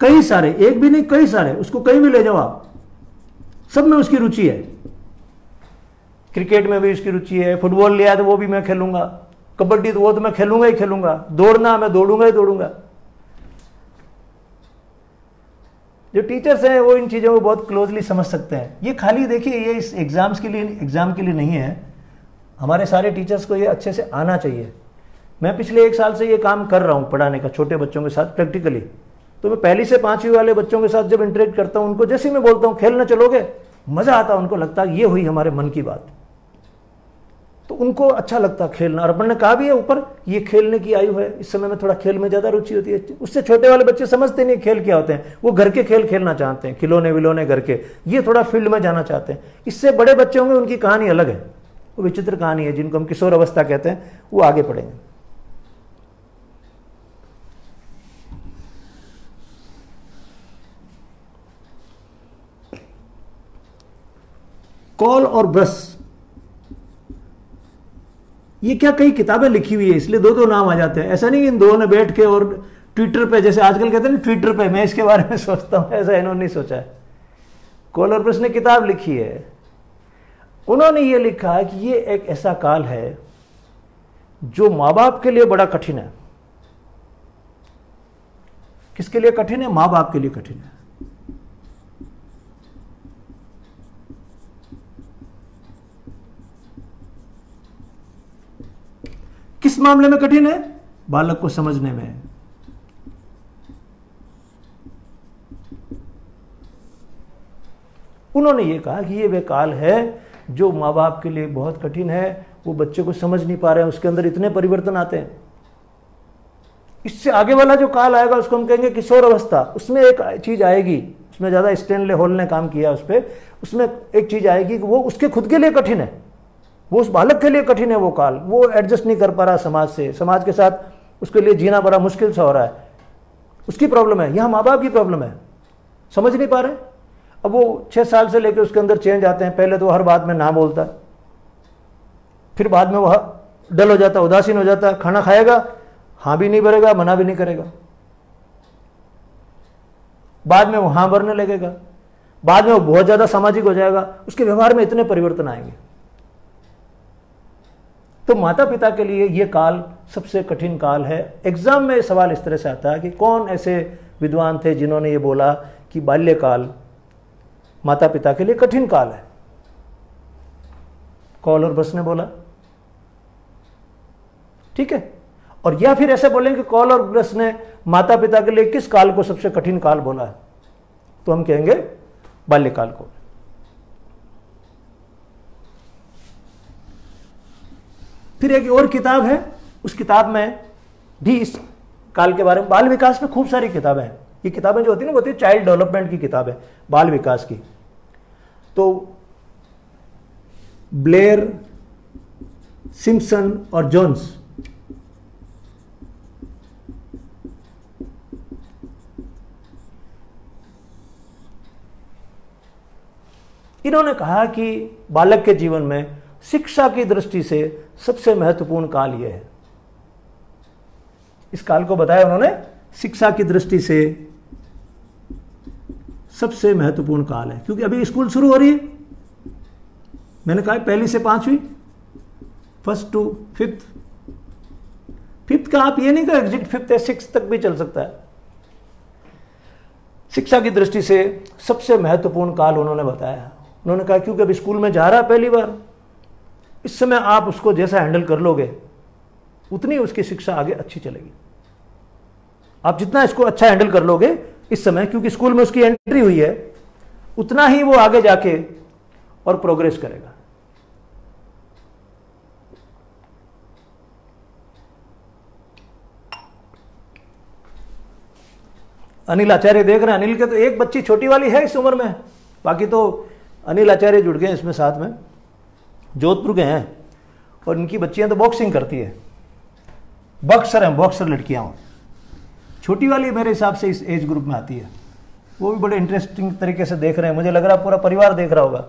कई सारे, एक भी नहीं कई सारे, उसको कहीं भी ले जाओ आप, सब में उसकी रुचि है। क्रिकेट में भी उसकी रुचि है, फुटबॉल लिया तो वो भी मैं खेलूंगा, कबड्डी तो वो तो मैं खेलूंगा ही खेलूंगा, दौड़ना मैं दौड़ूंगा ही दौड़ूंगा। जो टीचर्स हैं वो इन चीज़ों को बहुत क्लोजली समझ सकते हैं। ये खाली देखिए, ये इस एग्जाम के लिए नहीं है, हमारे सारे टीचर्स को ये अच्छे से आना चाहिए। मैं पिछले 1 साल से ये काम कर रहा हूँ पढ़ाने का, छोटे बच्चों के साथ प्रैक्टिकली। तो मैं पहली से 5वीं वाले बच्चों के साथ जब इंटरेक्ट करता हूँ, उनको जैसे मैं बोलता हूँ खेलने चलोगे, मज़ा आता है, उनको लगता है ये हुई हमारे मन की बात, तो उनको अच्छा लगता खेलना। और अपन ने कहा भी है ऊपर, ये खेलने की आयु है, इस समय में थोड़ा खेल में ज़्यादा रुचि होती है। उससे छोटे वाले बच्चे समझते नहीं खेल क्या होते हैं, वो घर के खेल खेलना चाहते हैं, खिलौने विलौने घर के, ये थोड़ा फील्ड में जाना चाहते हैं। इससे बड़े बच्चे होंगे, उनकी कहानी अलग है, वो विचित्र कहानी है, जिनको हम किशोर अवस्था कहते हैं, वो आगे पढ़ेंगे। कॉल और ब्रश, ये क्या कई किताबें लिखी हुई है, इसलिए दो नाम आ जाते हैं। ऐसा नहीं कि इन दोनों ने बैठ के और ट्विटर पे, जैसे आजकल कहते हैं ना ट्विटर पे, मैं इसके बारे में सोचता हूं, ऐसा इन्होंने नहीं सोचा है। कॉल और ब्रश ने किताब लिखी है, उन्होंने ये लिखा है कि ये एक ऐसा काल है जो माँ बाप के लिए बड़ा कठिन है। किसके लिए कठिन है? माँ बाप के लिए कठिन है। किस मामले में कठिन है? बालक को समझने में। उन्होंने ये कहा कि ये वे काल है जो माँ बाप के लिए बहुत कठिन है, वो बच्चे को समझ नहीं पा रहे हैं, उसके अंदर इतने परिवर्तन आते हैं। इससे आगे वाला जो काल आएगा उसको हम कहेंगे किशोर अवस्था। उसमें एक चीज आएगी, उसमें ज्यादा स्टैनले हॉल ने काम किया उस पर, उसमें एक चीज आएगी कि वो उसके खुद के लिए कठिन है, वो उस बालक के लिए कठिन है। वो काल, वो एडजस्ट नहीं कर पा रहा समाज से, समाज के साथ उसके लिए जीना बड़ा मुश्किल सा हो रहा है, उसकी प्रॉब्लम है। यहां माँ बाप की प्रॉब्लम है, समझ नहीं पा रहे। अब वो 6 साल से लेकर उसके अंदर चेंज आते हैं। पहले तो हर बात में ना बोलता है, फिर बाद में वह डल हो जाता, उदासीन हो जाता, खाना खाएगा हाँ भी नहीं भरेगा, मना भी नहीं करेगा, बाद में वो हाँ भरने लगेगा, बाद में वो बहुत ज्यादा सामाजिक हो जाएगा, उसके व्यवहार में इतने परिवर्तन आएंगे। तो माता पिता के लिए यह काल सबसे कठिन काल है। एग्जाम में सवाल इस तरह से आता है कि कौन ऐसे विद्वान थे जिन्होंने ये बोला कि बाल्यकाल माता पिता के लिए कठिन काल है? कॉल और बस ने बोला, ठीक है। और या फिर ऐसे बोलें कि कॉल और बस ने माता पिता के लिए किस काल को सबसे कठिन काल बोला है, तो हम कहेंगे बाल्यकाल को। फिर एक और किताब है, उस किताब में भी इस काल के बारे में, बाल विकास में खूब सारी किताबें हैं। ये किताबें जो होती है ना, वो होती है चाइल्ड डेवलपमेंट की किताबें, बाल विकास की। तो ब्लेयर, सिम्पसन और जोन्स, इन्होंने कहा कि बालक के जीवन में शिक्षा की दृष्टि से सबसे महत्वपूर्ण काल यह है। इस काल को बताया उन्होंने, शिक्षा की दृष्टि से सबसे महत्वपूर्ण काल है, क्योंकि अभी स्कूल शुरू हो रही है। मैंने कहा पहली से 5वीं, 1st to 5th। 5th का आप ये नहीं कहा एग्जैक्ट 5th है, 6th तक भी चल सकता है। शिक्षा की दृष्टि से सबसे महत्वपूर्ण काल उन्होंने बताया। उन्होंने कहा क्योंकि अभी स्कूल में जा रहा है पहली बार, इस समय आप उसको जैसा हैंडल कर लोगे उतनी उसकी शिक्षा आगे अच्छी चलेगी। आप जितना इसको अच्छा हैंडल कर लोगे इस समय, क्योंकि स्कूल में उसकी एंट्री हुई है, उतना ही वो आगे जाके और प्रोग्रेस करेगा। अनिल आचार्य देख रहे हैं, अनिल के तो एक बच्ची छोटी वाली है इस उम्र में, बाकी तो अनिल आचार्य जुड़ गए इसमें साथ में, जोधपुर के हैं, और इनकी बच्चियां तो बॉक्सिंग करती है, बॉक्सर हैं, बॉक्सर लड़कियां। छोटी वाली मेरे हिसाब से इस एज ग्रुप में आती है, वो भी बड़े इंटरेस्टिंग तरीके से देख रहे हैं, मुझे लग रहा है पूरा परिवार देख रहा होगा।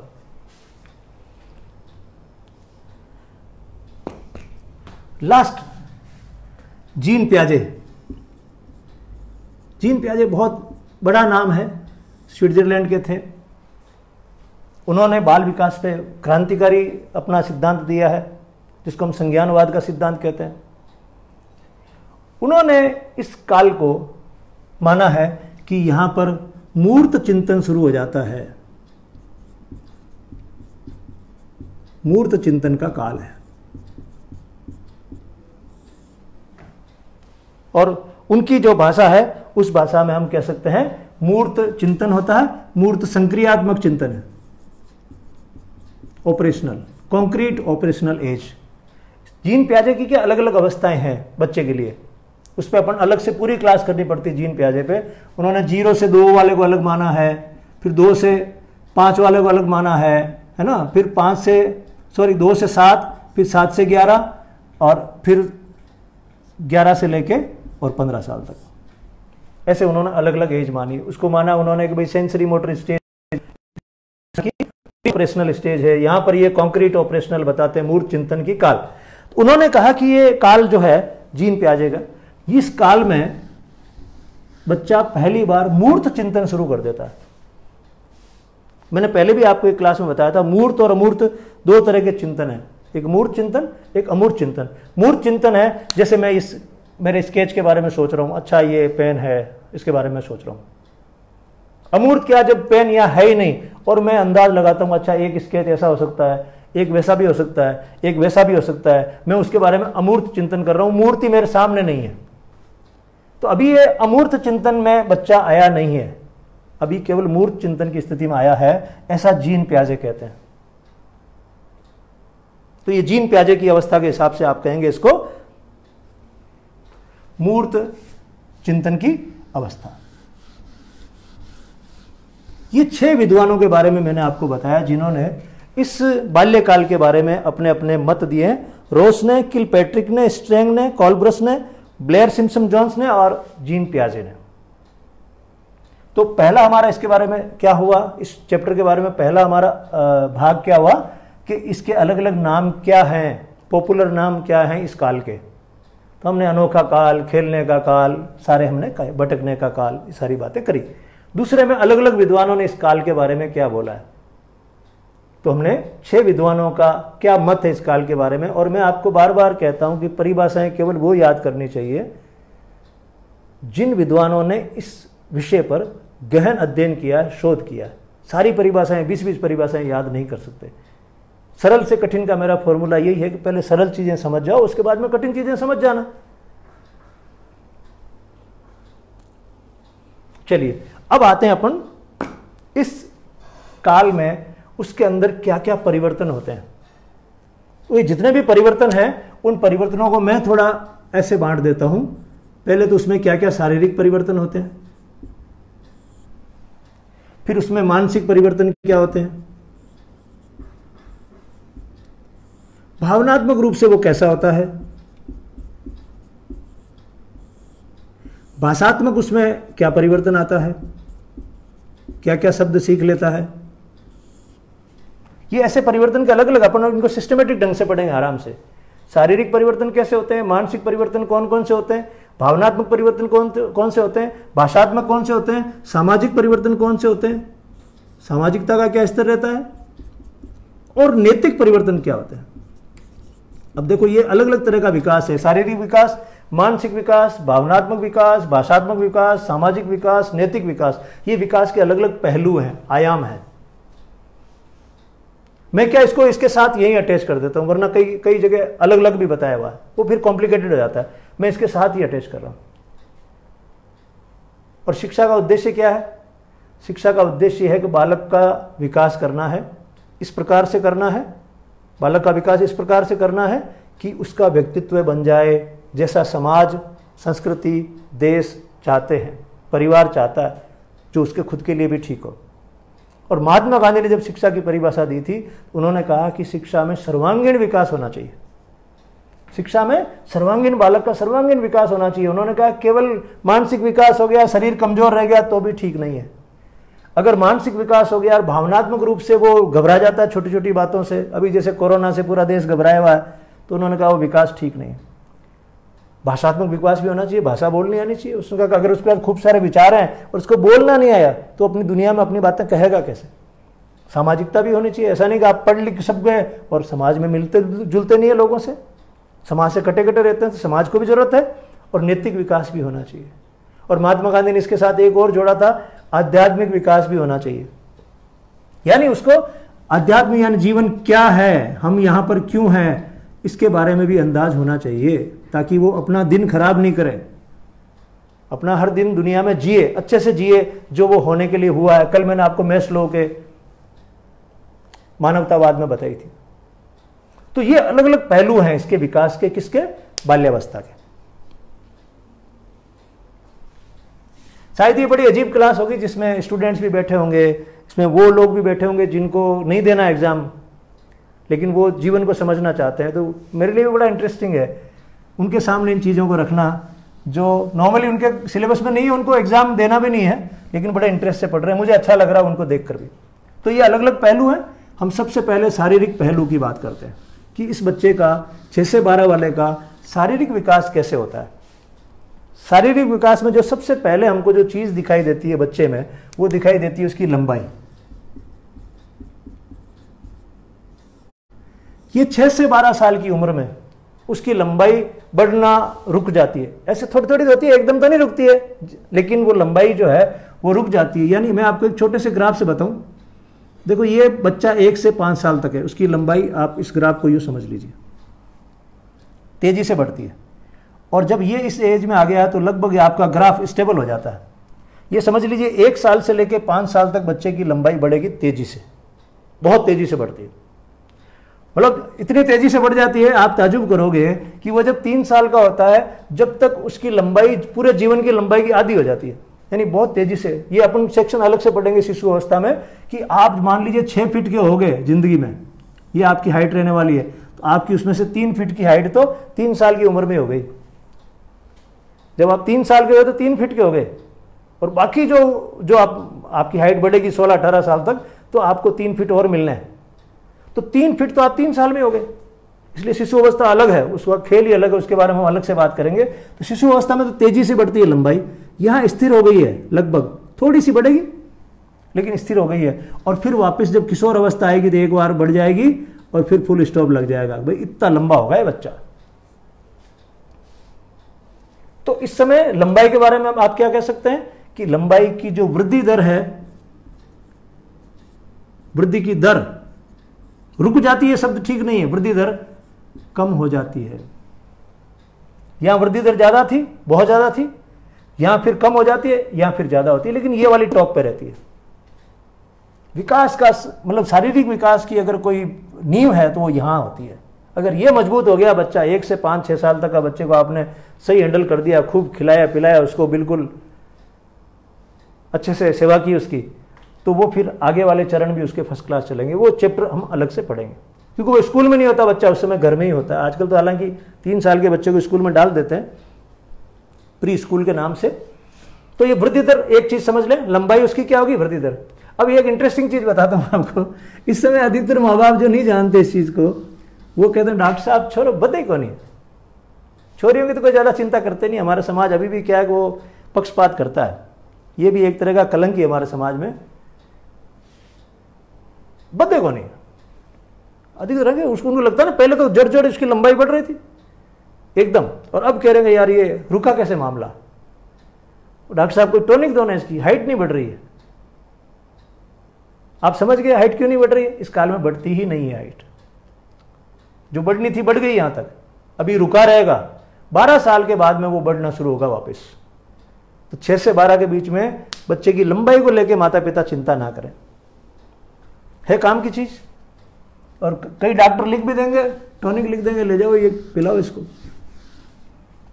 लास्ट, जीन प्याजे। जीन प्याजे बहुत बड़ा नाम है, स्विट्जरलैंड के थे। उन्होंने बाल विकास पे क्रांतिकारी अपना सिद्धांत दिया है, जिसको हम संज्ञानवाद का सिद्धांत कहते हैं। उन्होंने इस काल को माना है कि यहां पर मूर्त चिंतन शुरू हो जाता है, मूर्त चिंतन का काल है। और उनकी जो भाषा है उस भाषा में हम कह सकते हैं मूर्त चिंतन होता है, मूर्त संक्रियात्मक चिंतन है, operational, concrete operational age. Jean प्याजे की क्या अलग अलग अवस्थाएं हैं बच्चे के लिए, उस पर अपन अलग से पूरी क्लास करनी पड़ती है। जीन प्याजे पे उन्होंने 0 से 2 वाले को अलग माना है, फिर 2 से 5 वाले को अलग माना है ना, फिर 2 से 7, फिर 7 से 11, और फिर 11 से लेके और 15 साल तक, ऐसे उन्होंने अलग अलग एज मानी। उसको माना उन्होंने कि भाई sensory motor stage operational stage है, यहां पर ये कॉन्क्रीट ऑपरेशनल बताते हैं, मूर्त चिंतन की काल। तो उन्होंने कहा कि ये काल जो है जीन प्याजे का, इस काल में बच्चा पहली बार मूर्त चिंतन शुरू कर देता है। मैंने पहले भी आपको एक क्लास में बताया था, मूर्त और अमूर्त 2 तरह के चिंतन है, एक मूर्त चिंतन, एक अमूर्त चिंतन। मूर्त चिंतन है जैसे मैं इस मेरे स्केच के बारे में सोच रहा हूं, अच्छा ये पेन है, इसके बारे में सोच रहा हूं। अमूर्त क्या, जब पेन यहां है ही नहीं और मैं अंदाज लगाता हूं, अच्छा एक स्केच ऐसा हो सकता है, एक वैसा भी हो सकता है, एक वैसा भी हो सकता है, मैं उसके बारे में अमूर्त चिंतन कर रहा हूं, मूर्ति मेरे सामने नहीं है। तो अभी ये अमूर्त चिंतन में बच्चा आया नहीं है, अभी केवल मूर्त चिंतन की स्थिति में आया है, ऐसा जीन प्याजे कहते हैं। तो ये जीन प्याजे की अवस्था के हिसाब से आप कहेंगे इसको मूर्त चिंतन की अवस्था। ये 6 विद्वानों के बारे में मैंने आपको बताया जिन्होंने इस बाल्यकाल के बारे में अपने अपने मत दिए हैं। रोस ने, किलपैट्रिक ने, स्ट्रैंग ने, कॉलब्रस ने, ब्लेयर सिम्पसन जोन्स ने और जीन प्याजे ने। तो पहला हमारा इसके बारे में क्या हुआ, इस चैप्टर के बारे में पहला हमारा भाग क्या हुआ कि इसके अलग अलग नाम क्या हैं, पॉपुलर नाम क्या हैं इस काल के। तो हमने अनोखा काल, खेलने का काल, सारे हमने कहे, भटकने का काल, ये सारी बातें करी। दूसरे में अलग अलग विद्वानों ने इस काल के बारे में क्या बोला है। तो हमने 6 विद्वानों का क्या मत है इस काल के बारे में। और मैं आपको बार बार कहता हूं कि परिभाषाएं केवल वो याद करनी चाहिए जिन विद्वानों ने इस विषय पर गहन अध्ययन किया, शोध किया। सारी परिभाषाएं, 20-20 परिभाषाएं याद नहीं कर सकते। सरल से कठिन का मेरा फॉर्मूला यही है कि पहले सरल चीजें समझ जाओ, उसके बाद में कठिन चीजें समझ जाना। चलिए अब आते हैं अपन इस काल में, उसके अंदर क्या क्या परिवर्तन होते हैं। तो ये जितने भी परिवर्तन हैं उन परिवर्तनों को मैं थोड़ा ऐसे बांट देता हूं। पहले तो उसमें क्या क्या शारीरिक परिवर्तन होते हैं, फिर उसमें मानसिक परिवर्तन क्या होते हैं, भावनात्मक रूप से वो कैसा होता है, भाषात्मक उसमें क्या परिवर्तन आता है, क्या क्या शब्द सीख लेता है। ये ऐसे परिवर्तन के अलग अलग अपन इनको सिस्टमेटिक ढंग से पढ़ेंगे आराम से। शारीरिक परिवर्तन कैसे होते हैं, मानसिक परिवर्तन कौन कौन से होते हैं, भावनात्मक परिवर्तन कौन से होते हैं, भाषात्मक कौन से होते हैं, सामाजिक परिवर्तन कौन से होते हैं, सामाजिकता का क्या स्तर रहता है, और नैतिक परिवर्तन क्या होते हैं। अब देखो ये अलग अलग तरह का विकास है, शारीरिक विकास, मानसिक विकास, भावनात्मक विकास, भाषात्मक विकास, सामाजिक विकास, नैतिक विकास। ये विकास के अलग अलग पहलू हैं, आयाम हैं। मैं क्या इसको इसके साथ यही अटैच कर देता हूं, वरना कई जगह अलग अलग भी बताया हुआ है, वो फिर कॉम्प्लिकेटेड हो जाता है। मैं इसके साथ ही अटैच कर रहा हूं। और शिक्षा का उद्देश्य क्या है, शिक्षा का उद्देश्य है कि बालक का विकास करना है, इस प्रकार से करना है, बालक का विकास इस प्रकार से करना है कि उसका व्यक्तित्व बन जाए जैसा समाज, संस्कृति, देश चाहते हैं, परिवार चाहता है, जो उसके खुद के लिए भी ठीक हो। और महात्मा गांधी ने जब शिक्षा की परिभाषा दी थी, उन्होंने कहा कि शिक्षा में सर्वांगीण विकास होना चाहिए। शिक्षा में सर्वांगीण, बालक का सर्वांगीण विकास होना चाहिए। उन्होंने कहा केवल मानसिक विकास हो गया, शरीर कमजोर रह गया तो भी ठीक नहीं है। अगर मानसिक विकास हो गया और भावनात्मक रूप से वो घबरा जाता है छोटी छोटी बातों से, अभी जैसे कोरोना से पूरा देश घबराया हुआ है, तो उन्होंने कहा वो विकास ठीक नहीं है। भाषात्मक विकास भी होना चाहिए, भाषा बोलनी आनी चाहिए। उसने कहा अगर उसके पास खूब सारे विचार हैं और उसको बोलना नहीं आया तो अपनी दुनिया में अपनी बातें कहेगा कैसे। सामाजिकता भी होनी चाहिए, ऐसा नहीं कि आप पढ़ लिख सब गए और समाज में मिलते जुलते नहीं है लोगों से, समाज से कटे कटे रहते हैं, तो समाज को भी जरूरत है। और नैतिक विकास भी होना चाहिए। और महात्मा गांधी ने इसके साथ एक और जोड़ा था, आध्यात्मिक विकास भी होना चाहिए। यानी उसको आध्यात्म यानी जीवन क्या है, हम यहां पर क्यों हैं, इसके बारे में भी अंदाज होना चाहिए, ताकि वो अपना दिन खराब नहीं करे, अपना हर दिन दुनिया में जिए, अच्छे से जिए जो वो होने के लिए हुआ है। कल मैंने आपको मैस्लो के मानवतावाद में बताई थी। तो ये अलग अलग पहलू हैं इसके विकास के, किसके, बाल्यावस्था के। शायद ये बड़ी अजीब क्लास होगी जिसमें स्टूडेंट्स भी बैठे होंगे, इसमें वो लोग भी बैठे होंगे जिनको नहीं देना एग्जाम, लेकिन वो जीवन को समझना चाहते हैं। तो मेरे लिए भी बड़ा इंटरेस्टिंग है उनके सामने इन चीज़ों को रखना, जो नॉर्मली उनके सिलेबस में नहीं है, उनको एग्जाम देना भी नहीं है, लेकिन बड़े इंटरेस्ट से पढ़ रहे हैं। मुझे अच्छा लग रहा है उनको देखकर भी। तो ये अलग अलग पहलू हैं। हम सबसे पहले शारीरिक पहलू की बात करते हैं कि इस बच्चे का 6 से 12 वाले का शारीरिक विकास कैसे होता है। शारीरिक विकास में जो सबसे पहले हमको जो चीज दिखाई देती है बच्चे में, वो दिखाई देती है उसकी लंबाई। ये 6 से 12 साल की उम्र में उसकी लंबाई बढ़ना रुक जाती है। ऐसे थोड़ी थोड़ी होती है, एकदम तो नहीं रुकती है, लेकिन वो लंबाई जो है वो रुक जाती है। यानी मैं आपको एक छोटे से ग्राफ से बताऊं, देखो ये बच्चा 1 से 5 साल तक है, उसकी लंबाई आप इस ग्राफ को यूं समझ लीजिए, तेजी से बढ़ती है। और जब ये इस एज में आ गया तो लगभग आपका ग्राफ स्टेबल हो जाता है। ये समझ लीजिए 1 साल से लेकर 5 साल तक बच्चे की लंबाई बढ़ेगी तेजी से, बहुत तेजी से बढ़ती है। मतलब इतनी तेजी से बढ़ जाती है, आप ताजुब करोगे कि वो जब 3 साल का होता है, जब तक उसकी लंबाई पूरे जीवन की लंबाई की आधी हो जाती है। यानी बहुत तेजी से। ये अपन सेक्शन अलग से पढ़ेंगे शिशु अवस्था में, कि आप मान लीजिए 6 फीट के हो गए जिंदगी में, ये आपकी हाइट रहने वाली है, तो आपकी उसमें से 3 फीट की हाइट तो 3 साल की उम्र में हो गई। जब आप 3 साल के हो तो 3 फीट के हो गए, और बाकी जो आपकी हाइट बढ़ेगी 16-18 साल तक, तो आपको 3 फीट और मिलने हैं। तो 3 फीट तो आप 3 साल में हो गए। इसलिए शिशु अवस्था अलग है, उसका खेल ही अलग है, उसके बारे में हम अलग से बात करेंगे। तो शिशु अवस्था में तो तेजी से बढ़ती है लंबाई, यहां स्थिर हो गई है, लगभग थोड़ी सी बढ़ेगी लेकिन स्थिर हो गई है। और फिर वापस जब किशोर अवस्था आएगी तो एक बार बढ़ जाएगी और फिर फुल स्टॉप लग जाएगा। भाई इतना लंबा होगा ये बच्चा। तो इस समय लंबाई के बारे में आप क्या कह सकते हैं कि लंबाई की जो वृद्धि दर है, वृद्धि की दर रुक जाती है, शब्द ठीक नहीं है, वृद्धि दर कम हो जाती है। यहां वृद्धि दर ज्यादा थी, बहुत ज्यादा थी, यहां फिर कम हो जाती है, यहां फिर ज्यादा होती है, लेकिन ये वाली टॉप पे रहती है। विकास का मतलब शारीरिक विकास की अगर कोई नींव है तो वो यहां होती है। अगर ये मजबूत हो गया बच्चा, 1 से 5-6 साल तक का बच्चे को आपने सही हैंडल कर दिया, खूब खिलाया पिलाया उसको, बिल्कुल अच्छे से सेवा की उसकी, तो वो फिर आगे वाले चरण भी उसके फर्स्ट क्लास चलेंगे। वो चैप्टर हम अलग से पढ़ेंगे, क्योंकि वो स्कूल में नहीं होता बच्चा, उस समय घर में ही होता है। आजकल तो हालांकि 3 साल के बच्चे को स्कूल में डाल देते हैं प्री स्कूल के नाम से। तो ये वृद्धि दर एक चीज समझ लें, लंबाई उसकी क्या होगी, वृद्धि दर। अब एक इंटरेस्टिंग चीज बताता हूं आपको। इस समय अधिकतर माँ बाप जो नहीं जानते इस चीज को, वो कहते हैं डॉक्टर साहब छोरो बदे को नहीं, छोरियों की तो कोई ज्यादा चिंता करते नहीं। हमारा समाज अभी भी क्या है, वो पक्षपात करता है। ये भी एक तरह का कलंक है हमारे समाज में। बदे को नहीं अधिकतर है, उसको उनको लगता है ना, पहले तो जड़ जड़ इसकी लंबाई बढ़ रही थी एकदम, और अब कह रहे हैं यार ये रुका कैसे मामला। डॉक्टर साहब कोई टॉनिक दो ना, इसकी हाइट नहीं बढ़ रही है। आप समझ गए हाइट क्यों नहीं बढ़ रही है? इस काल में बढ़ती ही नहीं है हाइट, जो बढ़नी थी बढ़ गई यहां तक, अभी रुका रहेगा। 12 साल के बाद में वो बढ़ना शुरू होगा वापस। तो 6 से 12 के बीच में बच्चे की लंबाई को लेकर माता पिता चिंता ना करें, है काम की चीज। और कई डॉक्टर लिख भी देंगे, टॉनिक लिख देंगे, ले जाओ ये पिलाओ इसको,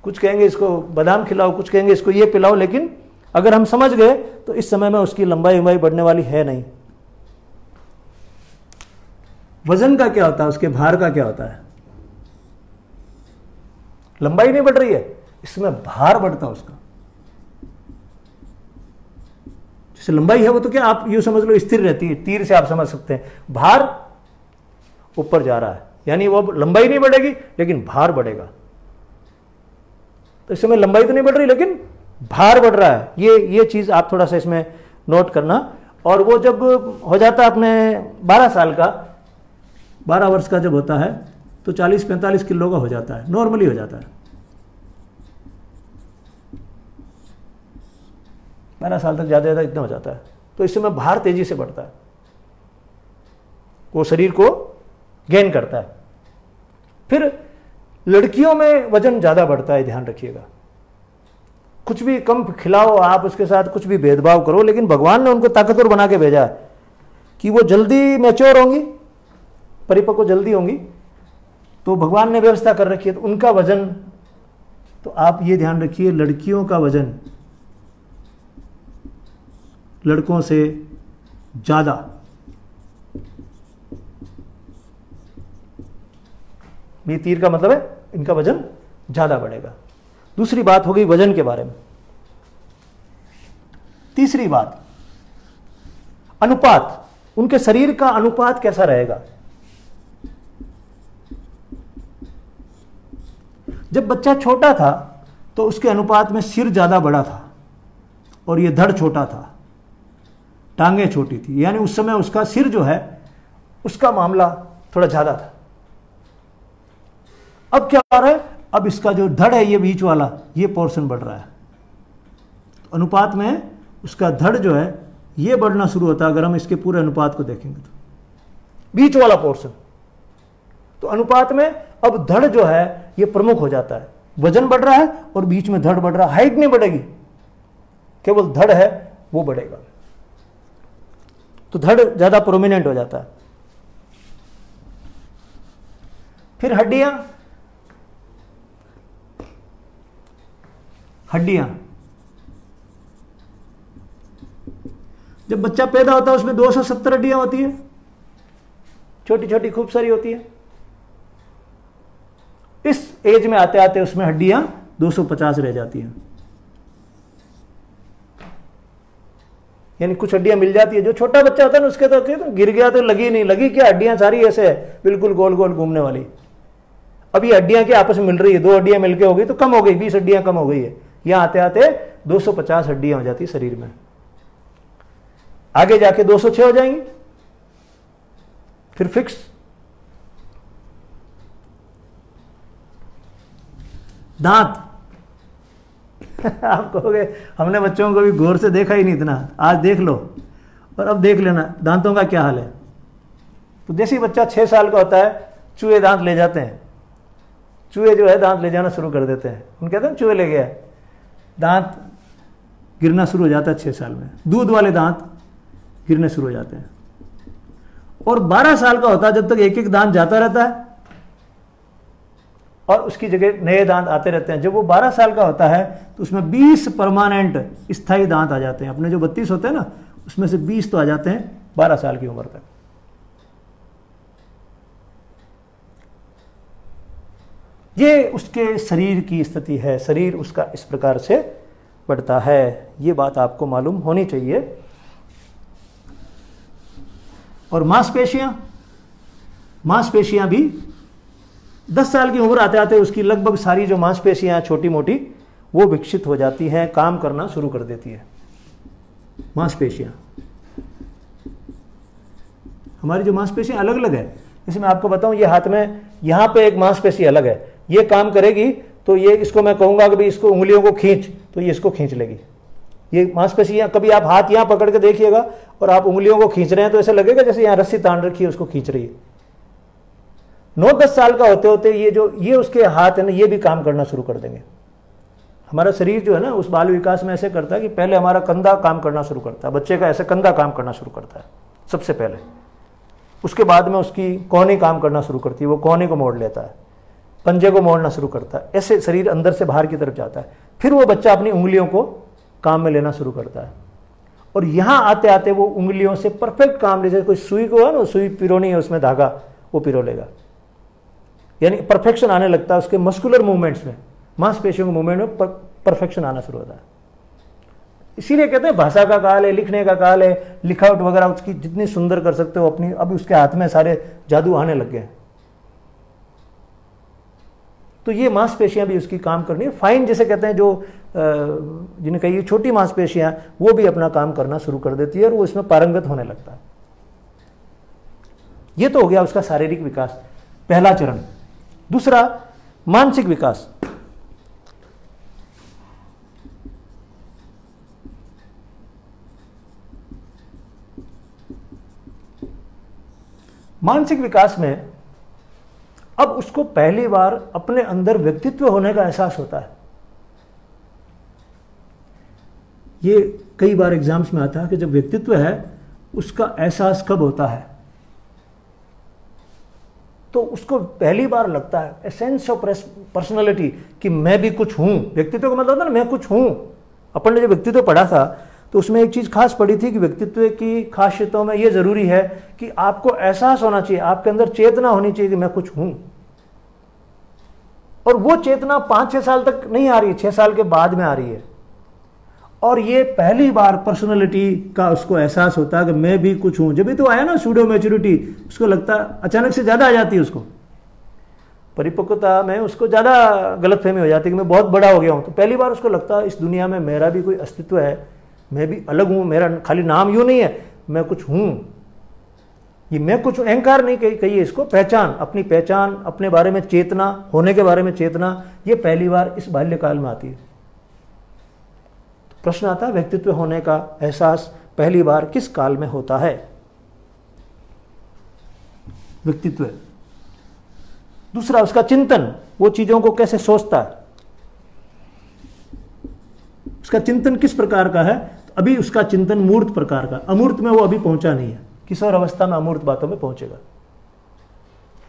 कुछ कहेंगे इसको बादाम खिलाओ, कुछ कहेंगे इसको ये पिलाओ, लेकिन अगर हम समझ गए तो इस समय में उसकी लंबाई बढ़ने वाली है नहीं। वजन का क्या होता है, उसके भार का क्या होता है? लंबाई नहीं बढ़ रही है, इसमें भार बढ़ता है उसका। जैसे लंबाई है वो तो क्या आप यूं समझ लो स्थिर रहती है, तीर से आप समझ सकते हैं, भार ऊपर जा रहा है, यानी वो लंबाई नहीं बढ़ेगी लेकिन भार बढ़ेगा। तो इस समय लंबाई तो नहीं बढ़ रही लेकिन भार बढ़ रहा है। ये चीज आप थोड़ा सा इसमें नोट करना। और वो जब हो जाता है अपने 12 साल का, 12 वर्ष का जब होता है तो 40-45 किलो का हो जाता है, नॉर्मली हो जाता है। 12 साल तक ज़्यादा इतना हो जाता है। तो इस समय भार तेजी से बढ़ता है, वो शरीर को गेन करता है। फिर लड़कियों में वजन ज़्यादा बढ़ता है, ध्यान रखिएगा। कुछ भी कम खिलाओ आप, उसके साथ कुछ भी भेदभाव करो, लेकिन भगवान ने उनको ताकतवर बना के भेजा है कि वो जल्दी मैच्योर होंगी, परिपक्व जल्दी होंगी, तो भगवान ने व्यवस्था कर रखी है। तो उनका वजन, तो आप ये ध्यान रखिए, लड़कियों का वजन लड़कों से ज्यादा। ये तीर का मतलब है इनका वजन ज्यादा बढ़ेगा। दूसरी बात हो गई वजन के बारे में। तीसरी बात, अनुपात, उनके शरीर का अनुपात कैसा रहेगा। जब बच्चा छोटा था तो उसके अनुपात में सिर ज्यादा बड़ा था और ये धड़ छोटा था, टांगे छोटी थी, यानी उस समय उसका सिर जो है उसका मामला थोड़ा ज्यादा था। अब क्या हो रहा है, अब इसका जो धड़ है ये बीच वाला, ये पोर्शन बढ़ रहा है। तो अनुपात में उसका धड़ जो है ये बढ़ना शुरू होता है। अगर हम इसके पूरे अनुपात को देखेंगे तो बीच वाला पोर्शन, तो अनुपात में अब धड़ जो है ये प्रमुख हो जाता है। वजन बढ़ रहा है और बीच में धड़ बढ़ रहा है, हाइट नहीं बढ़ेगी, केवल धड़ है वो बढ़ेगा। तो धड़ ज्यादा प्रोमिनेंट हो जाता है। फिर हड्डियां, जब बच्चा पैदा होता है उसमें 270 हड्डियां होती है, छोटी छोटी खूब सारी होती है। इस एज में आते आते उसमें हड्डियां 250 रह जाती हैं, यानी कुछ हड्डियां मिल जाती है। जो छोटा बच्चा होता है ना उसके तो गिर गया तो लगी नहीं, लगी क्या, हड्डियां सारी ऐसे है बिल्कुल गोल गोल घूमने वाली। अब ये हड्डियां क्या आपस में मिल रही है, 2 हड्डियां मिलके हो गई तो कम हो गई, 20 हड्डियां कम हो गई है। यहां आते आते 250 हड्डियां हो जाती है शरीर में, आगे जाके 206 हो जाएंगी, फिर फिक्स। दांत आप कहोगे हमने बच्चों को भी गौर से देखा ही नहीं इतना, आज देख लो और अब देख लेना दांतों का क्या हाल है। तो जैसे ही बच्चा 6 साल का होता है चूहे दांत ले जाते हैं, चूहे जो है दांत ले जाना शुरू कर देते हैं। उन कहते हैं चूहे ले गया, दांत गिरना शुरू हो जाता है 6 साल में, दूध वाले दांत गिरने शुरू हो जाते हैं। और 12 साल का होता है जब तक एक एक दांत जाता रहता है और उसकी जगह नए दांत आते रहते हैं। जब वो 12 साल का होता है तो उसमें 20 परमानेंट स्थायी दांत आ जाते हैं। अपने जो 32 होते हैं ना उसमें से 20 तो आ जाते हैं 12 साल की उम्र तक। ये उसके शरीर की स्थिति है, शरीर उसका इस प्रकार से बढ़ता है, ये बात आपको मालूम होनी चाहिए। और मांसपेशियां भी 10 साल की उम्र आते आते उसकी लगभग सारी जो मांसपेशियां छोटी मोटी वो विकसित हो जाती हैं, काम करना शुरू कर देती है। मांसपेशियां, हमारी जो मांसपेशियां अलग अलग है, जैसे मैं आपको बताऊं ये हाथ में यहां पे एक मांसपेशी अलग है, ये काम करेगी तो ये इसको मैं कहूंगा कि भाई इसको उंगलियों को खींच तो ये इसको खींच लेगी। ये मांसपेशियां, कभी आप हाथ यहां पकड़ के देखिएगा और आप उंगलियों को खींच रहे हैं तो ऐसा लगेगा जैसे यहां रस्सी तान रखी है उसको खींच रही है। 9-10 साल का होते होते ये उसके हाथ है ना ये भी काम करना शुरू कर देंगे। हमारा शरीर जो है ना उस बाल विकास में ऐसे करता है कि पहले हमारा कंधा काम करना शुरू करता है, बच्चे का ऐसे कंधा काम करना शुरू करता है सबसे पहले, उसके बाद में उसकी कौनी काम करना शुरू करती है, वो कौनी को मोड़ लेता है, पंजे को मोड़ना शुरू करता है, ऐसे शरीर अंदर से बाहर की तरफ जाता है। फिर वो बच्चा अपनी उंगलियों को काम में लेना शुरू करता है, और यहां आते आते वो उंगलियों से परफेक्ट काम ले, जैसे कोई सुई को है ना, सुई पिरोनी है, उसमें धागा वो पिरो लेगा, यानी परफेक्शन आने लगता है उसके मस्कुलर मूवमेंट्स में, मांसपेशियों के मूवमेंट में परफेक्शन आना शुरू होता है। इसीलिए कहते हैं भाषा का काल है, लिखने का काल है, लिखावट वगैरह उसकी जितनी सुंदर कर सकते हो अपनी, अभी उसके हाथ में सारे जादू आने लग गए। तो ये मांसपेशियां भी उसकी काम करनी है, फाइन जैसे कहते हैं, जो जिन्हें कही छोटी मांसपेशियां, वो भी अपना काम करना शुरू कर देती है और वो इसमें पारंगत होने लगता है। ये तो हो गया उसका शारीरिक विकास, पहला चरण। दूसरा, मानसिक विकास। मानसिक विकास में अब उसको पहली बार अपने अंदर व्यक्तित्व होने का एहसास होता है। ये कई बार एग्जाम्स में आता है कि जब व्यक्तित्व है उसका एहसास कब होता है, तो उसको पहली बार लगता है ए सेंस ऑफ पर्सनालिटी कि मैं भी कुछ हूं। व्यक्तित्व का मतलब होता है ना, मैं कुछ हूं। अपन ने जब व्यक्तित्व पढ़ा था तो उसमें एक चीज खास पड़ी थी कि व्यक्तित्व की खासियतों में यह जरूरी है कि आपको एहसास होना चाहिए, आपके अंदर चेतना होनी चाहिए कि मैं कुछ हूं। और वो चेतना 5-6 साल तक नहीं आ रही है, 6 साल के बाद में आ रही है। और ये पहली बार पर्सनालिटी का उसको एहसास होता है कि मैं भी कुछ हूं। जब भी तो आया ना सूडो मैच्योरिटी, उसको लगता है अचानक से ज्यादा आ जाती है, उसको परिपक्वता में उसको ज्यादा गलतफहमी हो जाती है कि मैं बहुत बड़ा हो गया हूं। तो पहली बार उसको लगता है इस दुनिया में मेरा भी कोई अस्तित्व है, मैं भी अलग हूं, मेरा खाली नाम यूं नहीं है, मैं कुछ हूं। ये मैं कुछ अहंकार नहीं कहिए इसको, पहचान, अपनी पहचान, अपने बारे में चेतना, होने के बारे में चेतना, ये पहली बार इस बाल्यकाल में आती है। तो प्रश्न आता है व्यक्तित्व होने का एहसास पहली बार किस काल में होता है? व्यक्तित्व। दूसरा, उसका चिंतन, वो चीजों को कैसे सोचता है, उसका चिंतन किस प्रकार का है। अभी उसका चिंतन मूर्त प्रकार का, अमूर्त में वो अभी पहुंचा नहीं है, किशोर अवस्था में अमूर्त बातों में पहुंचेगा।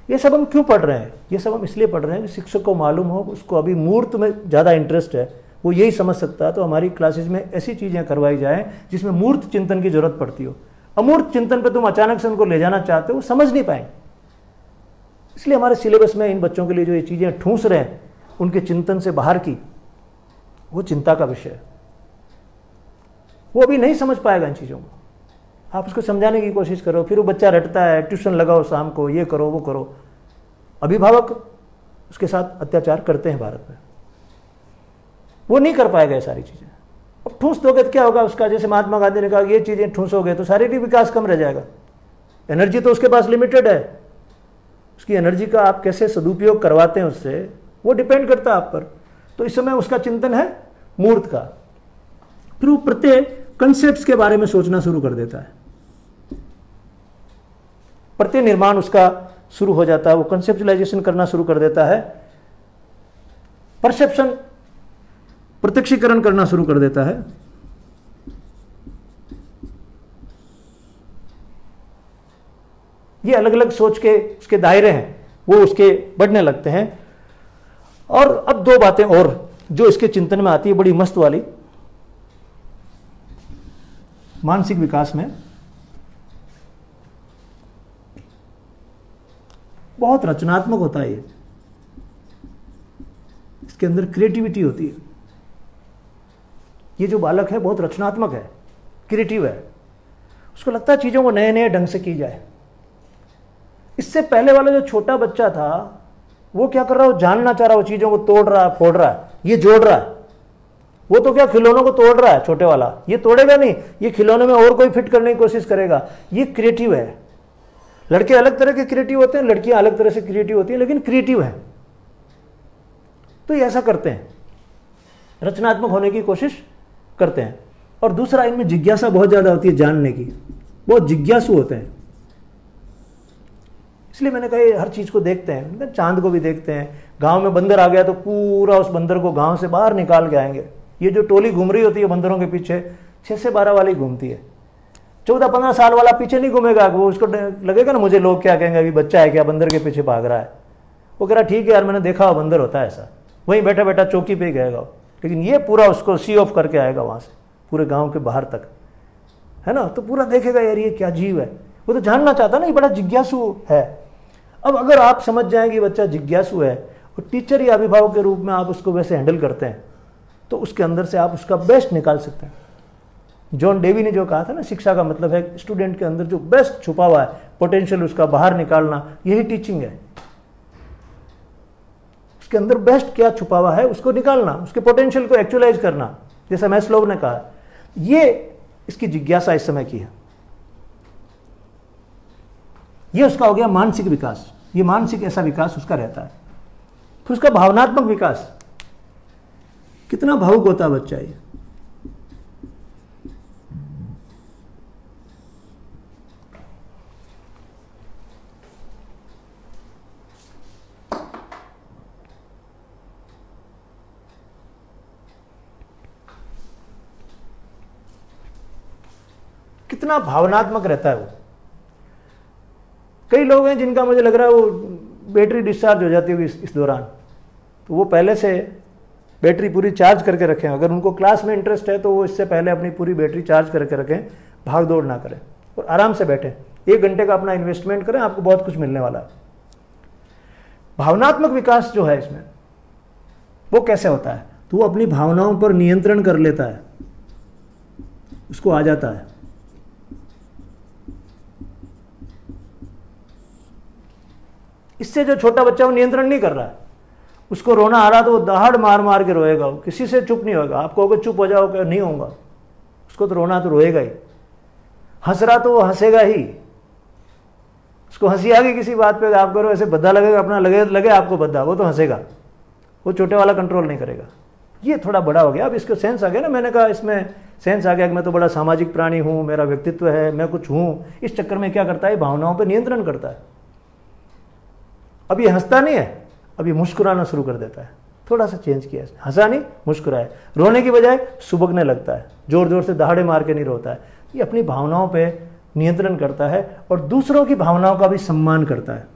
ये सब हम क्यों पढ़ रहे हैं? ये सब हम इसलिए पढ़ रहे हैं कि शिक्षक को मालूम हो उसको अभी मूर्त में ज्यादा इंटरेस्ट है, वो यही समझ सकता है। तो हमारी क्लासेज में ऐसी चीजें करवाई जाए जिसमें मूर्त चिंतन की जरूरत पड़ती हो। अमूर्त चिंतन पे तुम अचानक से उनको ले जाना चाहते हो, वो समझ नहीं पाएंगे। इसलिए हमारे सिलेबस में इन बच्चों के लिए जो ये चीजें ठूंस रहे हैं उनके चिंतन से बाहर की, वो चिंता का विषय है। वो अभी नहीं समझ पाएगा इन चीजों को। आप उसको समझाने की कोशिश करो, फिर वो बच्चा रटता है, ट्यूशन लगाओ शाम को, ये करो वो करो। अभिभावक उसके साथ अत्याचार करते हैं भारत में, वो नहीं कर पाएगा ये सारी चीजें। अब ठूंस दोगे तो क्या होगा उसका? जैसे महात्मा गांधी ने कहा ये चीजें ठूंसोगे तो शारीरिक विकास कम रह जाएगा। एनर्जी तो उसके पास लिमिटेड है, उसकी एनर्जी का आप कैसे सदुपयोग करवाते हैं उससे वो डिपेंड करता है आप पर। तो इस समय उसका चिंतन है मूर्त का। फिर वो प्रत्येक कंसेप्ट्स के बारे में सोचना शुरू कर देता है, प्रत्येक निर्माण उसका शुरू हो जाता है, वो कंसेप्चुलाइजेशन करना शुरू कर देता है, परसेप्शन, प्रत्यक्षीकरण करना शुरू कर देता है। ये अलग अलग सोच के उसके दायरे हैं, वो उसके बढ़ने लगते हैं। और अब दो बातें और जो इसके चिंतन में आती है बड़ी मस्त वाली। मानसिक विकास में बहुत रचनात्मक होता है ये, इसके अंदर क्रिएटिविटी होती है। ये जो बालक है बहुत रचनात्मक है, क्रिएटिव है, उसको लगता है चीजों को नए नए ढंग से की जाए। इससे पहले वाला जो छोटा बच्चा था वो क्या कर रहा है? वो जानना चाह रहा है, वो चीजों को तोड़ रहा है, फोड़ रहा है, ये जोड़ रहा है। वो तो क्या खिलौनों को तोड़ रहा है, छोटे वाला ये तोड़ेगा नहीं, ये खिलौने में और कोई फिट करने की कोशिश करेगा। ये क्रिएटिव है। लड़के अलग तरह के क्रिएटिव होते हैं, लड़कियां अलग तरह से क्रिएटिव होती हैं, लेकिन क्रिएटिव है। तो ये ऐसा करते हैं, रचनात्मक होने की कोशिश करते हैं। और दूसरा, इनमें जिज्ञासा बहुत ज्यादा होती है, जानने की, बहुत जिज्ञासु होते हैं। इसलिए मैंने कहा हर चीज को देखते हैं, चांद को भी देखते हैं। गांव में बंदर आ गया तो पूरा उस बंदर को गांव से बाहर निकाल के आएंगे। ये जो टोली घूम रही होती है बंदरों के पीछे, 6 से 12 वाली घूमती है। 14-15 साल वाला पीछे नहीं घूमेगा, वो उसको लगेगा ना मुझे लोग क्या कहेंगे, अभी बच्चा है क्या, बंदर के पीछे भाग रहा है। वो कह रहा ठीक है यार, मैंने देखा हो बंदर होता है ऐसा, वहीं बैठा बैठा चौकी पे ही गएगा। लेकिन ये पूरा उसको सी ऑफ करके आएगा वहाँ से पूरे गाँव के बाहर तक, है ना। तो पूरा देखेगा यार ये क्या जीव है, वो तो जानना चाहता ना, ये बड़ा जिज्ञासु है। अब अगर आप समझ जाएंगे बच्चा जिज्ञासु है और टीचर या अभिभावक के रूप में आप उसको वैसे हैंडल करते हैं, तो उसके अंदर से आप उसका बेस्ट निकाल सकते हैं। जॉन डेवी ने जो कहा था ना, शिक्षा का मतलब है स्टूडेंट के अंदर जो बेस्ट छुपा हुआ है पोटेंशियल उसका बाहर निकालना, यही टीचिंग है। उसके अंदर बेस्ट क्या छुपा हुआ है उसको निकालना, उसके पोटेंशियल को एक्चुअलाइज करना, जैसा मैस्लो ने कहा। ये इसकी जिज्ञासा इस समय की है। ये उसका हो गया मानसिक विकास, ये मानसिक ऐसा विकास उसका रहता है। फिर उसका भावनात्मक विकास, कितना भावुक होता है बच्चा ये। कितना भावनात्मक रहता है वो। कई लोग हैं जिनका मुझे लग रहा है वो बैटरी डिस्चार्ज हो जाती होगी इस दौरान, तो वो पहले से बैटरी पूरी चार्ज करके रखें। अगर उनको क्लास में इंटरेस्ट है तो वो इससे पहले अपनी पूरी बैटरी चार्ज करके रखें, भाग दौड़ ना करें और आराम से बैठें। 1 घंटे का अपना इन्वेस्टमेंट करें, आपको बहुत कुछ मिलने वाला है। भावनात्मक विकास जो है इसमें वो कैसे होता है, तो वो अपनी भावनाओं पर नियंत्रण कर लेता है, उसको आ जाता है। इससे जो छोटा बच्चा वो नियंत्रण नहीं कर रहा है, उसको रोना आ रहा तो वो दहाड़ मार मार के रोएगा, वो किसी से चुप नहीं होगा। आपको अगर चुप हो जाओ क्या, नहीं होगा, उसको तो रोना तो रोएगा ही। हंस रहा तो वो हंसेगा ही, उसको हंसी आ गई किसी बात पे, आप करो ऐसे बद्दा लगेगा अपना, लगे आपको बद्दा, वो तो हंसेगा, वो छोटे वाला कंट्रोल नहीं करेगा। ये थोड़ा बड़ा हो गया, अब इसको सेंस आ गया ना, मैंने कहा इसमें सेंस आ गया कि मैं तो बड़ा सामाजिक प्राणी हूँ, मेरा व्यक्तित्व है, मैं कुछ हूँ। इस चक्कर में क्या करता है, भावनाओं पर नियंत्रण करता है। अब ये हंसता नहीं है, अब ये मुस्कुराना शुरू कर देता है। थोड़ा सा चेंज किया, हंसा नहीं, मुस्कुराए। रोने की बजाय सुबकने लगता है, जोर जोर से दहाड़े मार के नहीं रोता है। ये अपनी भावनाओं पे नियंत्रण करता है और दूसरों की भावनाओं का भी सम्मान करता है।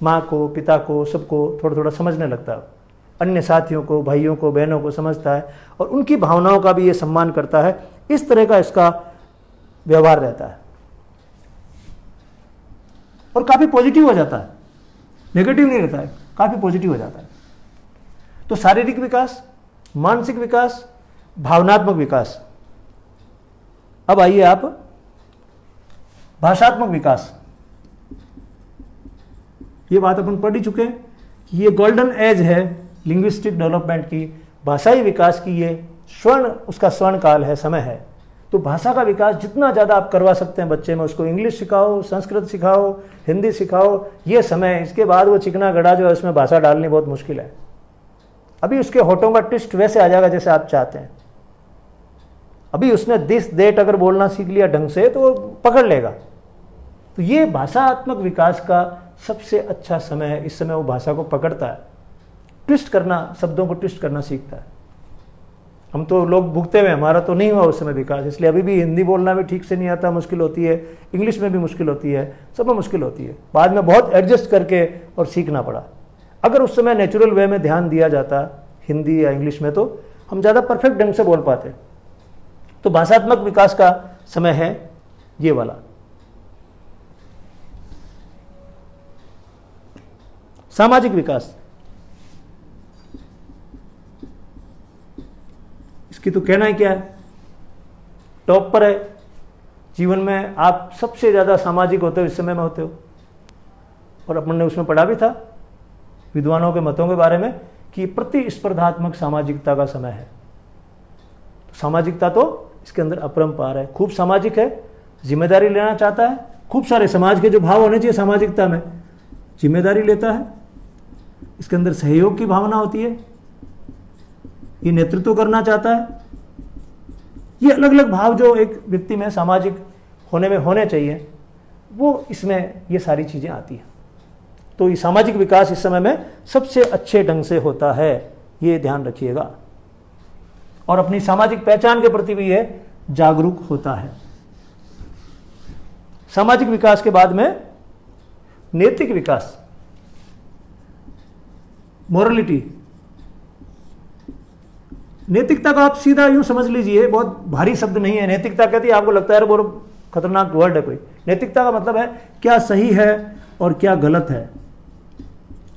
माँ को, पिता को, सबको थोड़ा थोड़ा समझने लगता है, अन्य साथियों को, भाइयों को, बहनों को समझता है और उनकी भावनाओं का भी ये सम्मान करता है। इस तरह का इसका व्यवहार रहता है और काफी पॉजिटिव हो जाता है, नेगेटिव नहीं रहता है, काफी पॉजिटिव हो जाता है। तो शारीरिक विकास, मानसिक विकास, भावनात्मक विकास। अब आइए आप भाषात्मक विकास। ये बात अपन पढ़ ही चुके हैं, ये गोल्डन एज है लिंग्विस्टिक डेवलपमेंट की, भाषाई विकास की। ये स्वर्ण, उसका स्वर्ण काल है, समय है। तो भाषा का विकास जितना ज़्यादा आप करवा सकते हैं बच्चे में, उसको इंग्लिश सिखाओ, संस्कृत सिखाओ, हिंदी सिखाओ, ये समय। इसके बाद वो चिकना गड़ा जो है उसमें भाषा डालनी बहुत मुश्किल है। अभी उसके होठों का ट्विस्ट वैसे आ जाएगा जैसे आप चाहते हैं। अभी उसने दिस देट अगर बोलना सीख लिया ढंग से तो वो पकड़ लेगा। तो ये भाषात्मक विकास का सबसे अच्छा समय है। इस समय वो भाषा को पकड़ता है, ट्विस्ट करना, शब्दों को ट्विस्ट करना सीखता है। हम तो लोग भुगते हुए, हमारा तो नहीं हुआ उस समय विकास, इसलिए अभी भी हिंदी बोलना भी ठीक से नहीं आता, मुश्किल होती है, इंग्लिश में भी मुश्किल होती है, सब में मुश्किल होती है। बाद में बहुत एडजस्ट करके और सीखना पड़ा। अगर उस समय नेचुरल वे में ध्यान दिया जाता हिंदी या इंग्लिश में, तो हम ज़्यादा परफेक्ट ढंग से बोल पाते। तो भाषात्मक विकास का समय है ये वाला। सामाजिक विकास, इसकी तो कहना ही क्या है, टॉप पर है। जीवन में आप सबसे ज़्यादा सामाजिक होते हो इस समय में होते हो। और अपन ने उसमें पढ़ा भी था विद्वानों के मतों के बारे में कि प्रतिस्पर्धात्मक सामाजिकता का समय है। सामाजिकता तो इसके अंदर अपरंपार है, खूब सामाजिक है, जिम्मेदारी लेना चाहता है, खूब सारे समाज के जो भाव होने चाहिए सामाजिकता में, जिम्मेदारी लेता है, इसके अंदर सहयोग की भावना होती है, ये नेतृत्व करना चाहता है। ये अलग अलग भाव जो एक व्यक्ति में सामाजिक होने में होने चाहिए, वो इसमें ये सारी चीज़ें आती हैं। तो ये सामाजिक विकास इस समय में सबसे अच्छे ढंग से होता है, ये ध्यान रखिएगा। और अपनी सामाजिक पहचान के प्रति भी ये जागरूक होता है। सामाजिक विकास के बाद में नैतिक विकास, मोरलिटी। नैतिकता का आप सीधा यूं समझ लीजिए, बहुत भारी शब्द नहीं है। नैतिकता कहती है, आपको लगता है बहुत खतरनाक वर्ड है कोई। नैतिकता का मतलब है क्या सही है और क्या गलत है,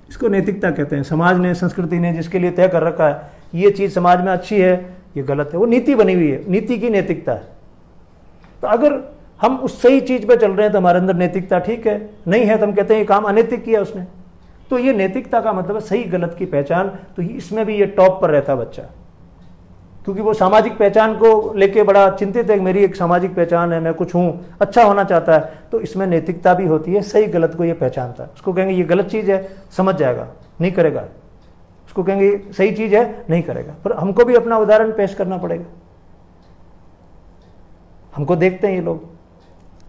इसको नैतिकता कहते हैं। समाज ने, संस्कृति ने जिसके लिए तय कर रखा है ये चीज समाज में अच्छी है, ये गलत है, वो नीति बनी हुई है, नीति की नैतिकता है। तो अगर हम उस सही चीज पे चल रहे हैं तो हमारे अंदर नैतिकता ठीक है, नहीं है तो हम कहते हैं ये काम अनैतिक किया उसने। तो ये नैतिकता का मतलब है सही गलत की पहचान। तो इसमें भी ये टॉप पर रहता है बच्चा, क्योंकि वो सामाजिक पहचान को लेके बड़ा चिंतित है। मेरी एक सामाजिक पहचान है, मैं कुछ हूं, अच्छा होना चाहता है, तो इसमें नैतिकता भी होती है। सही गलत को ये पहचानता है। उसको कहेंगे ये गलत चीज है, समझ जाएगा, नहीं करेगा। उसको कहेंगे सही चीज है, नहीं करेगा। पर हमको भी अपना उदाहरण पेश करना पड़ेगा। हमको देखते हैं ये लोग,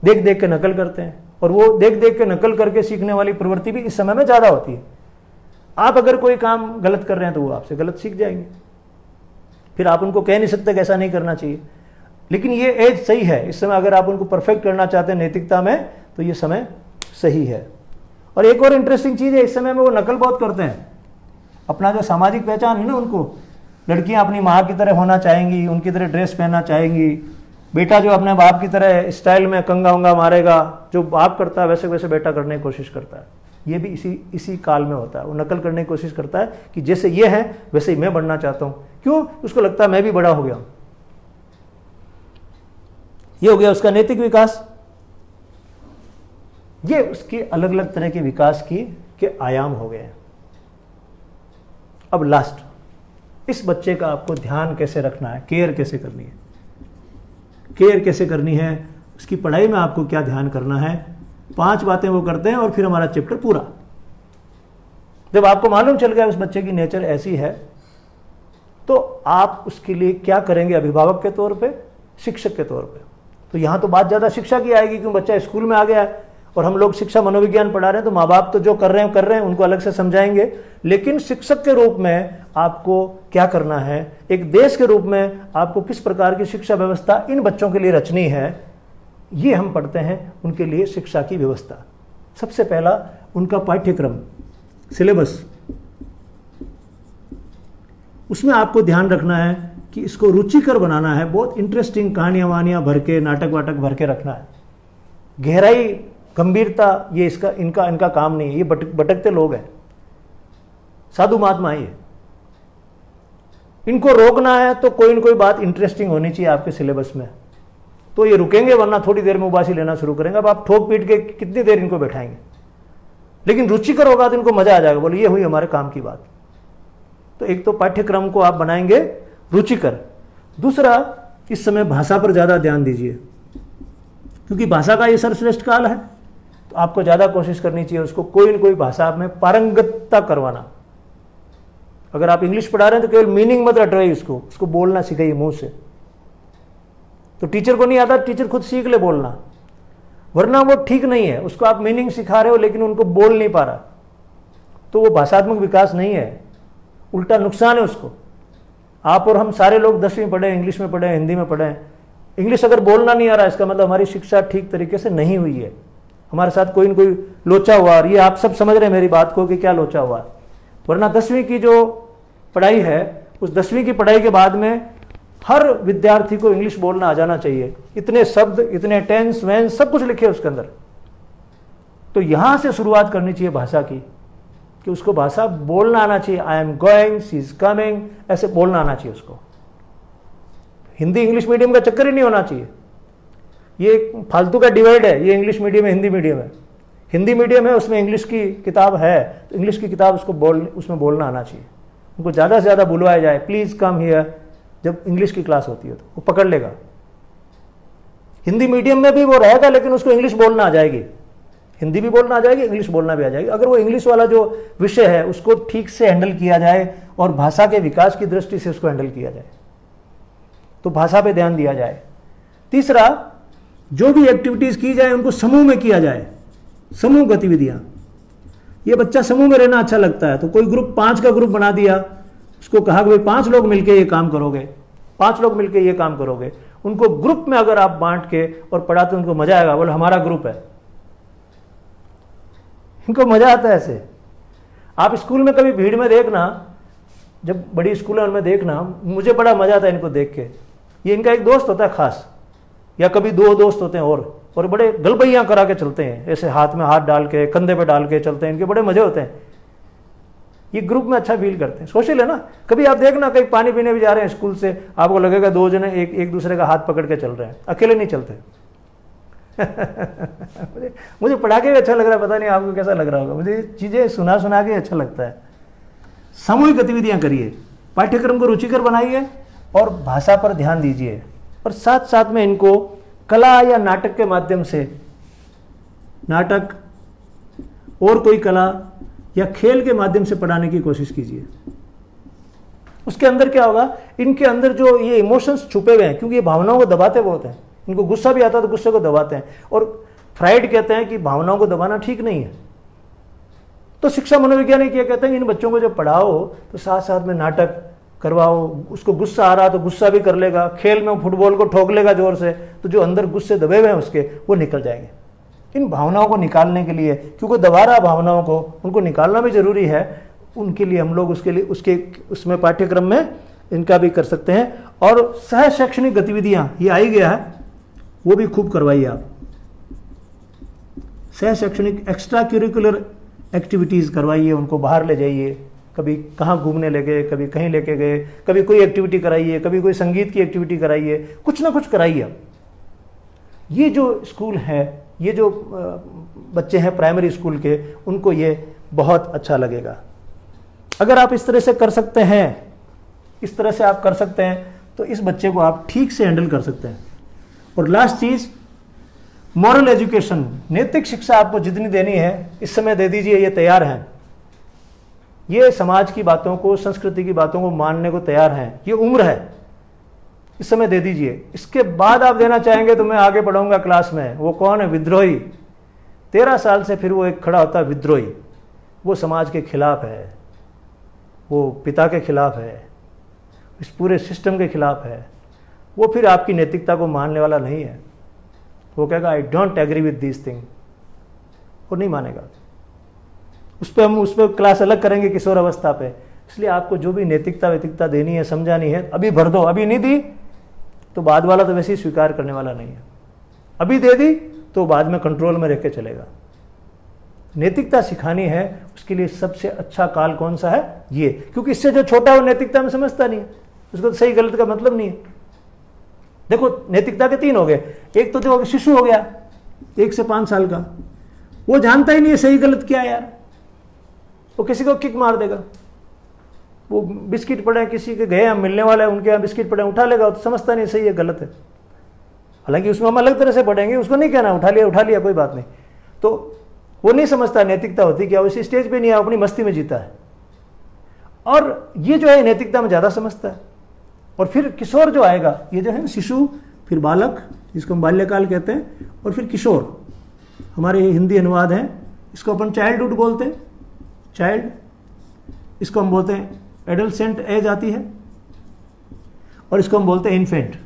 देख देख के नकल करते हैं, और वो देख देख के नकल करके सीखने वाली प्रवृत्ति भी इस समय में ज्यादा होती है। आप अगर कोई काम गलत कर रहे हैं तो वो आपसे गलत सीख जाएंगे, फिर आप उनको कह नहीं सकते कि ऐसा नहीं करना चाहिए। लेकिन ये एज सही है, इस समय अगर आप उनको परफेक्ट करना चाहते हैं नैतिकता में तो ये समय सही है। और एक और इंटरेस्टिंग चीज है, इस समय में वो नकल बहुत करते हैं। अपना जो सामाजिक पहचान है ना, उनको लड़कियां अपनी माँ की तरह होना चाहेंगी, उनकी तरह ड्रेस पहनना चाहेंगी। बेटा जो अपने बाप की तरह स्टाइल में कंगा उंगा मारेगा, जो बाप करता है वैसे वैसे बेटा करने की कोशिश करता है। ये भी इसी काल में होता है। वो नकल करने की कोशिश करता है कि जैसे ये है वैसे ही मैं बनना चाहता हूं। क्यों? उसको लगता है मैं भी बड़ा हो गया। ये हो गया उसका नैतिक विकास। ये उसके अलग अलग तरह के विकास के आयाम हो गए। अब लास्ट, इस बच्चे का आपको ध्यान कैसे रखना है, केयर कैसे करनी है। केयर कैसे करनी है, उसकी पढ़ाई में आपको क्या ध्यान करना है, 5 बातें वो करते हैं और फिर हमारा चैप्टर पूरा। जब आपको मालूम चल गया उस बच्चे की नेचर ऐसी है, तो आप उसके लिए क्या करेंगे अभिभावक के तौर पे, शिक्षक के तौर पे। तो यहां तो बात ज्यादा शिक्षा की आएगी, क्योंकि बच्चा स्कूल में आ गया है और हम लोग शिक्षा मनोविज्ञान पढ़ा रहे हैं, तो माँ बाप तो जो कर रहे हैं उनको अलग से समझाएंगे। लेकिन शिक्षक के रूप में आपको क्या करना है, एक देश के रूप में आपको किस प्रकार की शिक्षा व्यवस्था इन बच्चों के लिए रचनी है, ये हम पढ़ते हैं उनके लिए शिक्षा की व्यवस्था। सबसे पहला उनका पाठ्यक्रम, सिलेबस। उसमें आपको ध्यान रखना है कि इसको रुचिकर बनाना है। बहुत इंटरेस्टिंग कहानियां वानियां भर के, नाटक वाटक भर के रखना है। गहराई, गंभीरता, ये इनका काम नहीं है। ये भटकते लोग हैं, साधु महात्मा है ये। इनको रोकना है तो कोई न कोई बात इंटरेस्टिंग होनी चाहिए आपके सिलेबस में, तो ये रुकेंगे, वरना थोड़ी देर में उबासी लेना शुरू करेंगे। अब आप ठोक पीट के कितनी देर इनको बैठाएंगे। लेकिन रुचिकर होगा तो इनको मजा आ जाएगा, बोले ये हुई हमारे काम की बात। तो एक तो पाठ्यक्रम को आप बनाएंगे रुचिकर। दूसरा, इस समय भाषा पर ज्यादा ध्यान दीजिए, क्योंकि भाषा का ये सर्वश्रेष्ठ काल है। तो आपको ज्यादा कोशिश करनी चाहिए उसको कोई न कोई भाषा में पारंगतता करवाना। अगर आप इंग्लिश पढ़ा रहे हैं तो केवल मीनिंग मत रटवाइए, उसको बोलना सिखाइए मुंह से। तो टीचर को नहीं आता, टीचर खुद सीख ले बोलना, वरना वो ठीक नहीं है। उसको आप मीनिंग सिखा रहे हो लेकिन उनको बोल नहीं पा रहा, तो वो भाषात्मक विकास नहीं है, उल्टा नुकसान है उसको। आप और हम सारे लोग 10वीं पढ़े, इंग्लिश में पढ़े, हिंदी में पढ़े। इंग्लिश अगर बोलना नहीं आ रहा, इसका मतलब हमारी शिक्षा ठीक तरीके से नहीं हुई है। हमारे साथ कोई न कोई लोचा हुआ, और ये आप सब समझ रहे हैं मेरी बात को कि क्या लोचा हुआ। वरना 10वीं की जो पढ़ाई है, उस 10वीं की पढ़ाई के बाद में हर विद्यार्थी को इंग्लिश बोलना आ जाना चाहिए। इतने शब्द, इतने टेंस वेंस सब कुछ लिखे उसके अंदर। तो यहां से शुरुआत करनी चाहिए भाषा की, कि उसको भाषा बोलना आना चाहिए। I am going, she is coming, ऐसे बोलना आना चाहिए उसको। हिंदी इंग्लिश मीडियम का चक्कर ही नहीं होना चाहिए। ये फालतू का डिवाइड है, ये इंग्लिश मीडियम है, हिंदी मीडियम है। हिंदी मीडियम है, उसमें इंग्लिश की किताब है, तो इंग्लिश की किताब उसमें बोलना आना चाहिए। उनको ज़्यादा से ज़्यादा बुलवाया जाए, प्लीज़ कम हियर, जब इंग्लिश की क्लास होती है तो वो पकड़ लेगा। हिंदी मीडियम में भी वो रहेगा, लेकिन उसको इंग्लिश बोलना आ जाएगी, हिंदी भी बोलना आ जाएगी, इंग्लिश बोलना भी आ जाएगी। अगर वो इंग्लिश वाला जो विषय है उसको ठीक से हैंडल किया जाए और भाषा के विकास की दृष्टि से उसको हैंडल किया जाए, तो भाषा पे ध्यान दिया जाए। तीसरा, जो भी एक्टिविटीज की जाए उनको समूह में किया जाए, समूह गतिविधियां। ये बच्चा समूह में रहना अच्छा लगता है, तो कोई ग्रुप 5 का ग्रुप बना दिया, उसको कहा कि भाई 5 लोग मिलके ये काम करोगे, 5 लोग मिलके ये काम करोगे। उनको ग्रुप में अगर आप बांट के और पढ़ाते तो उनको मजा आएगा, बोले हमारा ग्रुप है, इनको मजा आता है ऐसे। आप स्कूल में कभी भीड़ में देखना, जब बड़ी स्कूल है उनमें देखना, मुझे बड़ा मजा आता है इनको देख के। ये इनका एक दोस्त होता है खास, या कभी 2 दोस्त होते हैं और बड़े गलबैयां करा के चलते हैं, ऐसे हाथ में हाथ डाल के कंधे पे डाल के चलते हैं, इनके बड़े मजे होते हैं। ये ग्रुप में अच्छा फील करते हैं, सोशल है ना। कभी आप देखना कहीं पानी पीने भी जा रहे हैं स्कूल से, आपको लगेगा 2 जने एक दूसरे का हाथ पकड़ के चल रहे हैं, अकेले नहीं चलते। मुझे पढ़ा के अच्छा लग रहा है, पता नहीं आपको कैसा लग रहा होगा। मुझे चीजें सुना के अच्छा लगता है। सामूहिक गतिविधियां करिए, पाठ्यक्रम को रुचिकर बनाइए और भाषा पर ध्यान दीजिए, और साथ साथ में इनको कला या नाटक के माध्यम से, नाटक और कोई कला या खेल के माध्यम से पढ़ाने की कोशिश कीजिए। उसके अंदर क्या होगा, इनके अंदर जो ये इमोशंस छुपे हुए हैं, क्योंकि ये भावनाओं को दबाते बहुत हैं, इनको गुस्सा भी आता है तो गुस्से को दबाते हैं, और फ्राइड कहते हैं कि भावनाओं को दबाना ठीक नहीं है। तो शिक्षा मनोवैज्ञानिक ये कहते हैं कि इन बच्चों को जब पढ़ाओ तो साथ साथ में नाटक करवाओ, उसको गुस्सा आ रहा तो गुस्सा भी कर लेगा, खेल में फुटबॉल को ठोक लेगा जोर से, तो जो अंदर गुस्से दबे हुए हैं उसके, वो निकल जाएंगे। इन भावनाओं को निकालने के लिए, क्योंकि दबा रहा भावनाओं को, उनको निकालना भी जरूरी है, उनके लिए हम लोग उसमें पाठ्यक्रम में इनका भी कर सकते हैं। और सह शैक्षणिक गतिविधियां, ये आ ही गया है, वो भी खूब करवाइए आप। सह शैक्षणिक एक्स्ट्रा करिकुलर एक्टिविटीज करवाइए, उनको बाहर ले जाइए, कभी कहाँ घूमने ले गए, कभी कहीं लेके गए, कभी कोई एक्टिविटी कराइए, कभी कोई संगीत की एक्टिविटी कराइए, कुछ ना कुछ कराइए आप। ये जो स्कूल है, ये जो बच्चे हैं प्राइमरी स्कूल के, उनको ये बहुत अच्छा लगेगा। अगर आप इस तरह से कर सकते हैं, इस तरह से आप कर सकते हैं, तो इस बच्चे को आप ठीक से हैंडल कर सकते हैं। और लास्ट चीज, मॉरल एजुकेशन, नैतिक शिक्षा आपको जितनी देनी है इस समय दे दीजिए, ये तैयार हैं। ये समाज की बातों को, संस्कृति की बातों को मानने को तैयार हैं, ये उम्र है, इस समय दे दीजिए। इसके बाद आप देना चाहेंगे तो मैं आगे पढ़ाऊंगा क्लास में। वो कौन है? विद्रोही। 13 साल से फिर वो एक खड़ा होता है विद्रोही, वो समाज के खिलाफ है, वो पिता के खिलाफ है, इस पूरे सिस्टम के खिलाफ है। वो फिर आपकी नैतिकता को मानने वाला नहीं है, वो कहेगा I don't agree with this thing, वो नहीं मानेगा। उस पर क्लास अलग करेंगे किशोर अवस्था पे। इसलिए आपको जो भी नैतिकता वैतिकता देनी है, समझानी है, अभी भर दो। अभी नहीं दी तो बाद वाला तो वैसे ही स्वीकार करने वाला नहीं है। अभी दे दी तो बाद में कंट्रोल में रह के चलेगा। नैतिकता सिखानी है, उसके लिए सबसे अच्छा काल कौन सा है? ये, क्योंकि इससे जो छोटा है वो नैतिकता में समझता नहीं है, उसको तो सही गलत का मतलब नहीं है। देखो नैतिकता के 3 हो गए। एक तो जो शिशु हो गया 1 से 5 साल का, वो जानता ही नहीं है सही गलत क्या है यार, वो किसी को किक मार देगा। वो बिस्किट पड़े, किसी के गए हम मिलने वाले हैं, उनके यहाँ बिस्किट पड़े, उठा लेगा, तो समझता नहीं सही है गलत है। हालांकि उसमें हम अलग तरह से पढ़ेंगे, उसको नहीं कहना उठा लिया कोई बात नहीं। तो वो नहीं समझता नैतिकता होती क्या, उसी स्टेज पे नहीं है, अपनी मस्ती में जीता है। और ये जो है नैतिकता में ज़्यादा समझता है। और फिर किशोर जो आएगा, ये जो है शिशु, फिर बालक जिसको हम बाल्यकाल कहते हैं, और फिर किशोर, हमारे हिंदी अनुवाद है, इसको अपन चाइल्डहुड बोलते हैं, चाइल्ड, इसको हम बोलते हैं एडोलसेंट एज आती है, और इसको हम बोलते हैं इन्फेंट।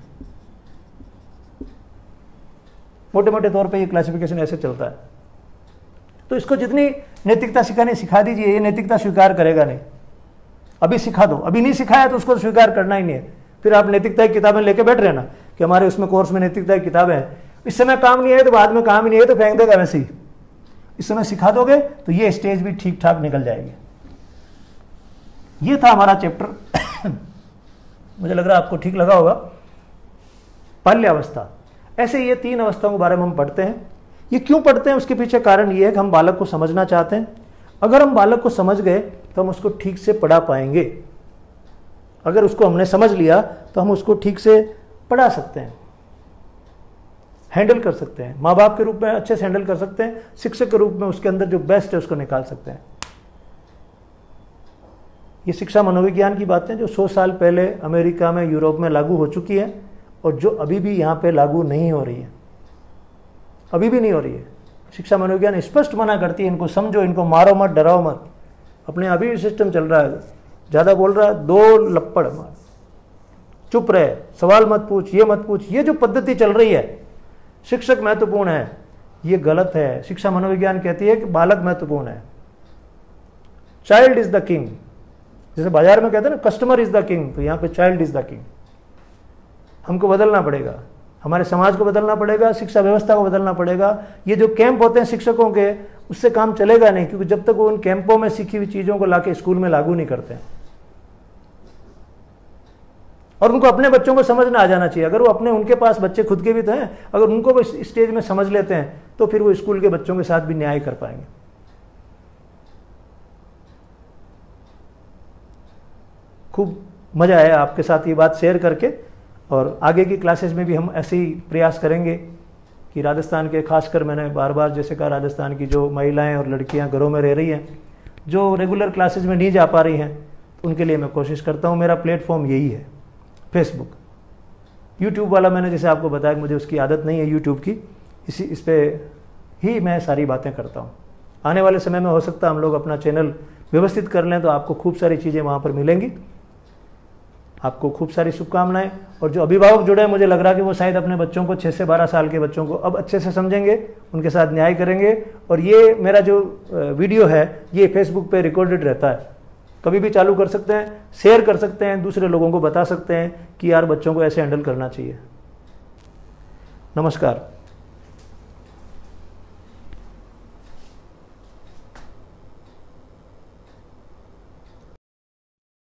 मोटे मोटे तौर पे ये क्लासिफिकेशन ऐसे चलता है। तो इसको जितनी नैतिकता सिखानी सिखा दीजिए, ये नैतिकता स्वीकार करेगा नहीं। अभी सिखा दो, अभी नहीं सिखाया तो उसको स्वीकार करना ही नहीं है। फिर आप नैतिकता की किताबें लेके बैठ रहे ना कि हमारे उसमें कोर्स में नैतिकता की किताबें हैं, इस समय काम नहीं है तो बाद में काम ही नहीं है तो फेंक देगा वैसे ही। इस समय सिखा दोगे तो ये स्टेज भी ठीक ठाक निकल जाएगी। ये था हमारा चैप्टर। मुझे लग रहा है आपको ठीक लगा होगा। बाल्यावस्था, ऐसे ये 3 अवस्थाओं के बारे में हम पढ़ते हैं। ये क्यों पढ़ते हैं, उसके पीछे कारण ये है कि हम बालक को समझना चाहते हैं। अगर हम बालक को समझ गए तो हम उसको ठीक से पढ़ा पाएंगे। अगर उसको हमने समझ लिया तो हम उसको ठीक से पढ़ा सकते हैं, हैंडल कर सकते हैं। माँ बाप के रूप में अच्छे से हैंडल कर सकते हैं, शिक्षक के रूप में उसके अंदर जो बेस्ट है उसको निकाल सकते हैं। ये शिक्षा मनोविज्ञान की बातें जो 100 साल पहले अमेरिका में, यूरोप में लागू हो चुकी है, और जो अभी भी यहाँ पे लागू नहीं हो रही है, अभी भी नहीं हो रही है। शिक्षा मनोविज्ञान स्पष्ट मना करती है, इनको समझो, इनको मारो मत, डराओ मत। अपने अभी भी सिस्टम चल रहा है, ज़्यादा बोल रहा है 2 लप्पड़ मार, चुप रहे, सवाल मत पूछ, ये मत पूछ। ये जो पद्धति चल रही है, शिक्षक महत्वपूर्ण है, ये गलत है। शिक्षा मनोविज्ञान कहती है कि बालक महत्वपूर्ण है। Child is the king. जैसे बाजार में कहते हैं ना कस्टमर इज द किंग, तो यहाँ पे चाइल्ड इज द किंग। हमको बदलना पड़ेगा, हमारे समाज को बदलना पड़ेगा, शिक्षा व्यवस्था को बदलना पड़ेगा। ये जो कैंप होते हैं शिक्षकों के, उससे काम चलेगा नहीं, क्योंकि जब तक वो उन कैंपों में सीखी हुई चीज़ों को लाके स्कूल में लागू नहीं करते हैं। और उनको अपने बच्चों को समझना आ जाना चाहिए। अगर वो अपने, उनके पास बच्चे खुद के भी तो हैं, अगर उनको वो स्टेज में समझ लेते हैं तो फिर वो स्कूल के बच्चों के साथ भी न्याय कर पाएंगे। खूब मज़ा आया आपके साथ ये बात शेयर करके, और आगे की क्लासेस में भी हम ऐसे ही प्रयास करेंगे कि राजस्थान के, खासकर मैंने बार बार जैसे कहा, राजस्थान की जो महिलाएं और लड़कियां घरों में रह रही हैं, जो रेगुलर क्लासेस में नहीं जा पा रही हैं, उनके लिए मैं कोशिश करता हूं। मेरा प्लेटफॉर्म यही है, फेसबुक। यूट्यूब वाला मैंने जैसे आपको बताया कि मुझे उसकी आदत नहीं है यूट्यूब की, इस पर ही मैं सारी बातें करता हूँ। आने वाले समय में हो सकता है हम लोग अपना चैनल व्यवस्थित कर लें, तो आपको खूब सारी चीज़ें वहाँ पर मिलेंगी। आपको खूब सारी शुभकामनाएं। और जो अभिभावक जुड़े हैं, मुझे लग रहा है कि वो शायद अपने बच्चों को, 6 से 12 साल के बच्चों को अब अच्छे से समझेंगे, उनके साथ न्याय करेंगे। और ये मेरा जो वीडियो है, ये फेसबुक पे रिकॉर्डेड रहता है, कभी भी चालू कर सकते हैं, शेयर कर सकते हैं, दूसरे लोगों को बता सकते हैं कि यार बच्चों को ऐसे हैंडल करना चाहिए। नमस्कार।